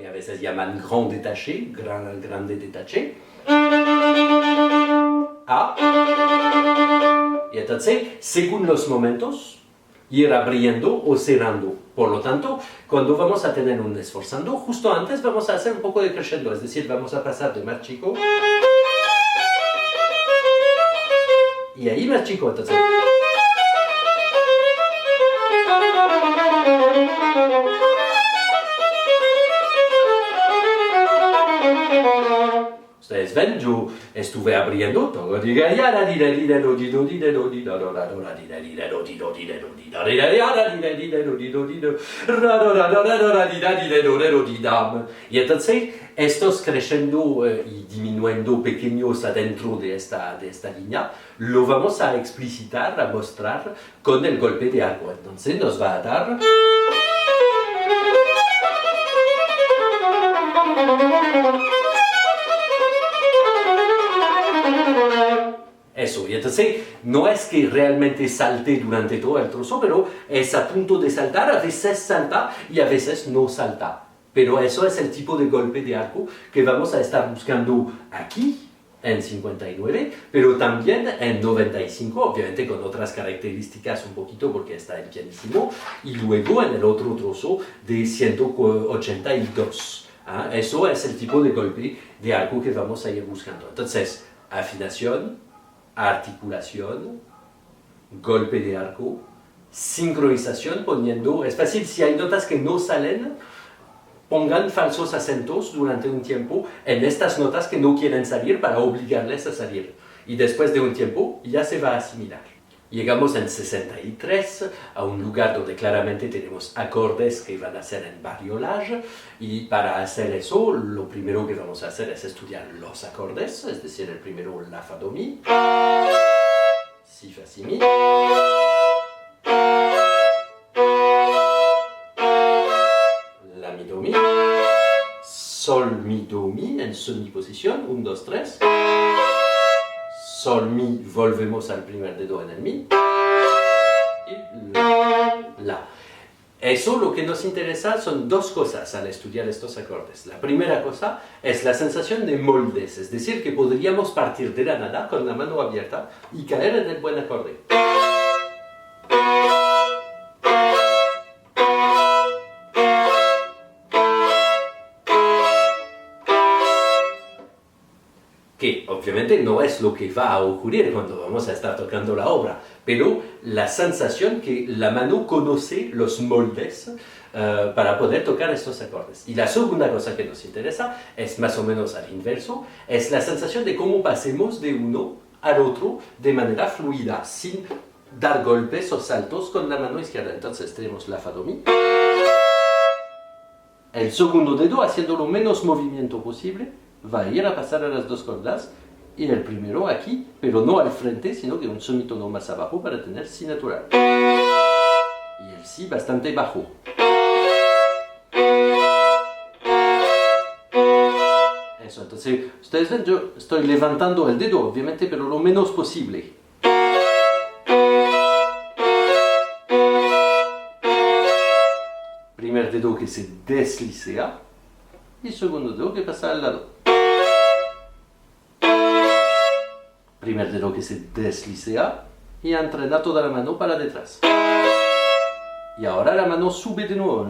a veces llaman grand détaché, grande détaché, a, y entonces, según los momentos, ir abriendo o cerrando. Por lo tanto, cuando vamos a tener un esforzando, justo antes vamos a hacer un poco de crescendo, es decir, vamos a pasar de más chico, y ahí más chico, entonces... Ustedes ven, yo estuve abriendo todo. Y entonces, estos creciendo y disminuyendo pequeños adentro de esta línea, lo vamos a explicitar, a mostrar con el golpe de arco. Entonces nos va a dar... Eso, y entonces no es que realmente salte durante todo el trozo, pero es a punto de saltar, a veces salta y a veces no salta. Pero eso es el tipo de golpe de arco que vamos a estar buscando aquí, en 59, pero también en 95, obviamente con otras características un poquito porque está el pianissimo, y luego en el otro trozo de 182. Eso es el tipo de golpe de arco que vamos a ir buscando. Entonces, afinación, articulación, golpe de arco, sincronización poniendo, es fácil, si hay notas que no salen, pongan falsos acentos durante un tiempo en estas notas que no quieren salir para obligarles a salir. Y después de un tiempo ya se va a asimilar. Llegamos en 63 a un lugar donde claramente tenemos acordes que van a ser en variolage, y para hacer eso lo primero que vamos a hacer es estudiar los acordes, es decir, el primero la fa do mi, si fa si mi, la mi do mi, sol mi do mi en semiposición, 1, 2, 3. Sol, mi, volvemos al primer dedo en el mi, y la. Eso lo que nos interesa son dos cosas al estudiar estos acordes. La primera cosa es la sensación de moldes, es decir, que podríamos partir de la nada con la mano abierta y caer en el buen acorde. Que obviamente no es lo que va a ocurrir cuando vamos a estar tocando la obra, pero la sensación que la mano conoce los moldes para poder tocar estos acordes. Y la segunda cosa que nos interesa es más o menos al inverso, es la sensación de cómo pasemos de uno al otro de manera fluida, sin dar golpes o saltos con la mano izquierda. Entonces tenemos la fa do mi, el segundo dedo haciendo lo menos movimiento posible, va a ir a pasar a las dos cuerdas, y el primero aquí, pero no al frente, sino que un semitono más abajo para tener si natural. Y el si bastante bajo. Eso, entonces, ustedes ven, yo estoy levantando el dedo, obviamente, pero lo menos posible. Primer dedo que se deslicea, y segundo dedo que pasa al lado. Primer dedo que se deslicea y entrena toda la mano para detrás. Y ahora la mano sube de nuevo.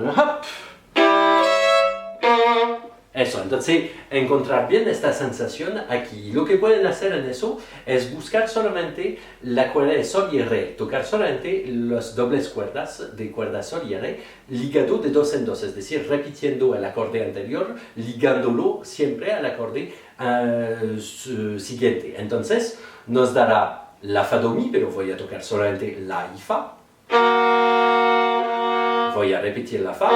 Eso, entonces encontrar bien esta sensación aquí. Lo que pueden hacer en eso es buscar solamente la cuerda de sol y re, tocar solamente las dobles cuerdas de cuerda sol y re, ligado de dos en dos, es decir, repitiendo el acorde anterior, ligándolo siempre al acorde siguiente. Entonces nos dará la fa do mi, pero voy a tocar solamente la y fa. Voy a repetir la fa.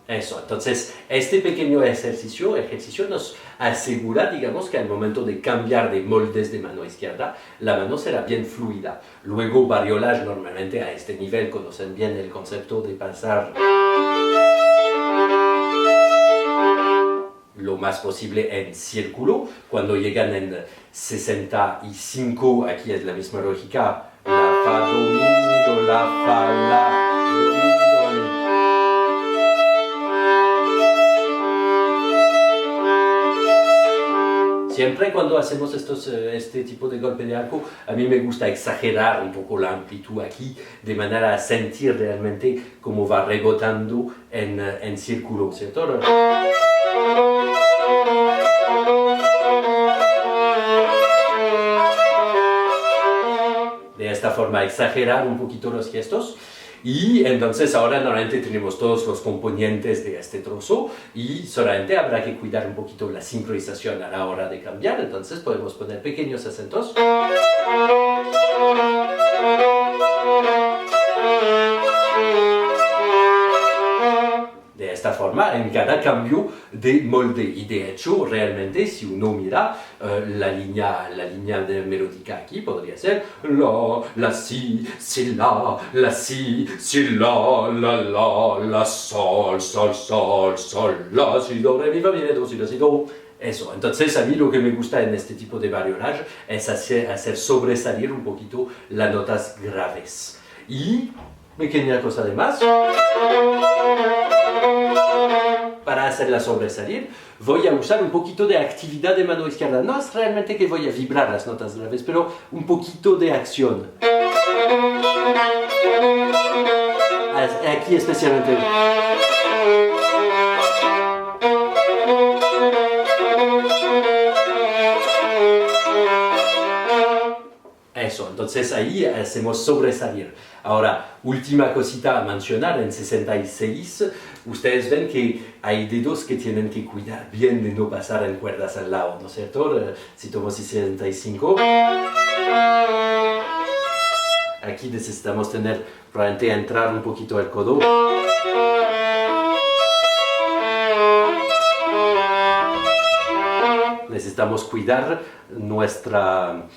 Eso, entonces este pequeño ejercicio nos asegura, digamos, que al momento de cambiar de moldes de mano izquierda, la mano será bien fluida. Luego, variolage, normalmente a este nivel conocen bien el concepto de pasar lo más posible en círculo. Cuando llegan en 65, aquí es la misma lógica, la fa do mi do la fa la do mi do mi. Siempre cuando hacemos este tipo de golpe de arco, a mí me gusta exagerar un poco la amplitud aquí, de manera a sentir realmente cómo va rebotando en círculo, ¿cierto? De esta forma, exagerar un poquito los gestos. Y entonces ahora normalmente tenemos todos los componentes de este trozo y solamente habrá que cuidar un poquito la sincronización a la hora de cambiar. Entonces podemos poner pequeños acentos. De esta forma, en cada cambio de molde. Y de hecho, realmente, si uno mira la línea de melódica aquí, podría ser la, si, la, si, la, sol, sol, sol, sol, la, si, do, re, mi, fa, mi, re, do, si, la, si, do. Eso, entonces a mí lo que me gusta en este tipo de variolage es hacer sobresalir un poquito las notas graves. Y, pequeña cosa de más, para hacerla sobresalir, voy a usar un poquito de actividad de mano izquierda. No es realmente que voy a vibrar las notas graves, pero un poquito de acción. Aquí especialmente. Eso, entonces ahí hacemos sobresalir. Ahora, última cosita a mencionar, en 66, ustedes ven que hay dedos que tienen que cuidar bien de no pasar en cuerdas al lado, ¿no es cierto? Si tomamos 65, aquí necesitamos tener, probablemente entrar un poquito el codo. Necesitamos cuidar nuestra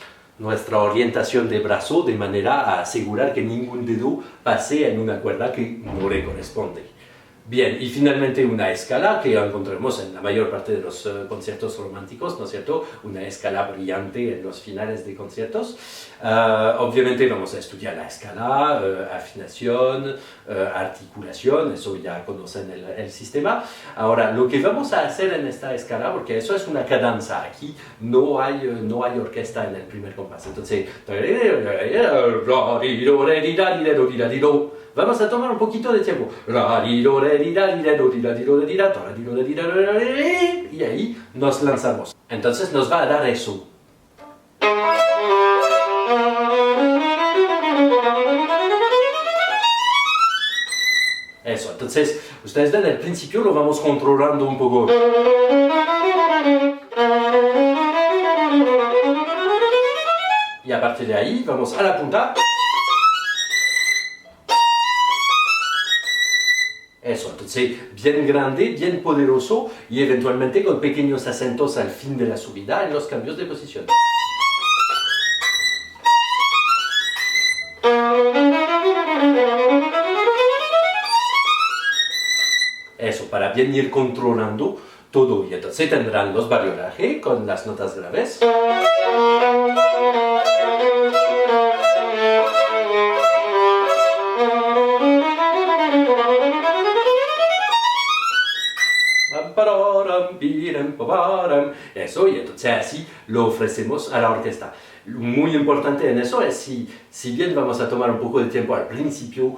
orientación de brazo de manera a asegurar que ningún dedo pase en una cuerda que no le corresponde. Bien, y finalmente una escala que encontramos en la mayor parte de los conciertos románticos, ¿no es cierto? Una escala brillante en los finales de conciertos. Obviamente vamos a estudiar la escala, afinación, articulación, eso ya conocen el sistema. Ahora, lo que vamos a hacer en esta escala, porque eso es una cadenza, aquí no hay orquesta en el primer compás, entonces vamos a tomar un poquito de tiempo. Y ahí nos lanzamos. Entonces nos va a dar eso. Eso, entonces, ustedes ven, al principio lo vamos controlando un poco. Y a partir de ahí, vamos a la punta. Eso, entonces bien grande, bien poderoso y eventualmente con pequeños acentos al fin de la subida en los cambios de posición. Eso, para bien ir controlando todo. Y entonces tendrán los variolajes con las notas graves. Eso, y entonces así lo ofrecemos a la orquesta. Muy importante en eso es si bien vamos a tomar un poco de tiempo al principio,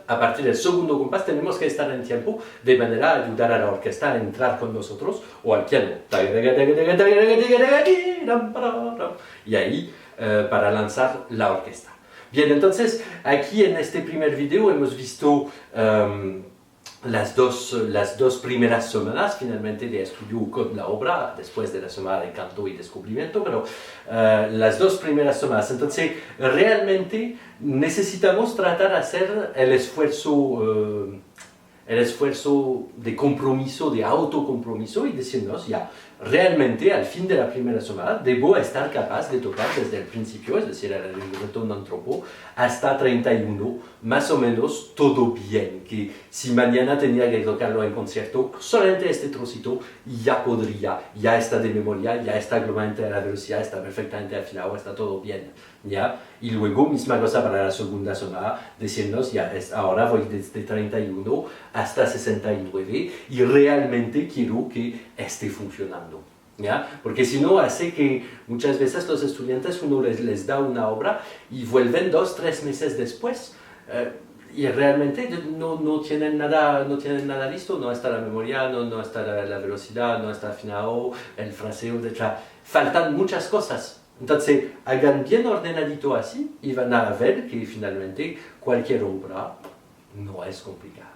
a partir del segundo compás tenemos que estar en tiempo de manera a ayudar a la orquesta a entrar con nosotros o al piano. Y ahí para lanzar la orquesta. Bien, entonces aquí en este primer video hemos visto las dos primeras semanas finalmente de estudio con la obra, después de la semana de canto y descubrimiento, pero las dos primeras semanas. Entonces, realmente necesitamos tratar de hacer el esfuerzo de compromiso, de autocompromiso y decirnos ya, realmente al fin de la primera semana debo estar capaz de tocar desde el principio, es decir, el libreto non troppo, hasta 31, más o menos todo bien, que si mañana tenía que tocarlo en concierto, solamente este trocito ya podría, ya está de memoria, ya está globalmente a la velocidad, está perfectamente afinado, está todo bien, ¿ya? Y luego, misma cosa para la segunda semana, decirnos, ya, ahora voy desde 31 hasta 69 y realmente quiero que esté funcionando. ¿Ya? Porque si no hace que muchas veces los estudiantes uno les da una obra y vuelven 2-3 meses después y realmente no tienen nada listo, no está la memoria, no está la velocidad, no está afinado, el fraseo, etc. Faltan muchas cosas. Entonces hagan bien ordenadito así y van a ver que finalmente cualquier obra no es complicada.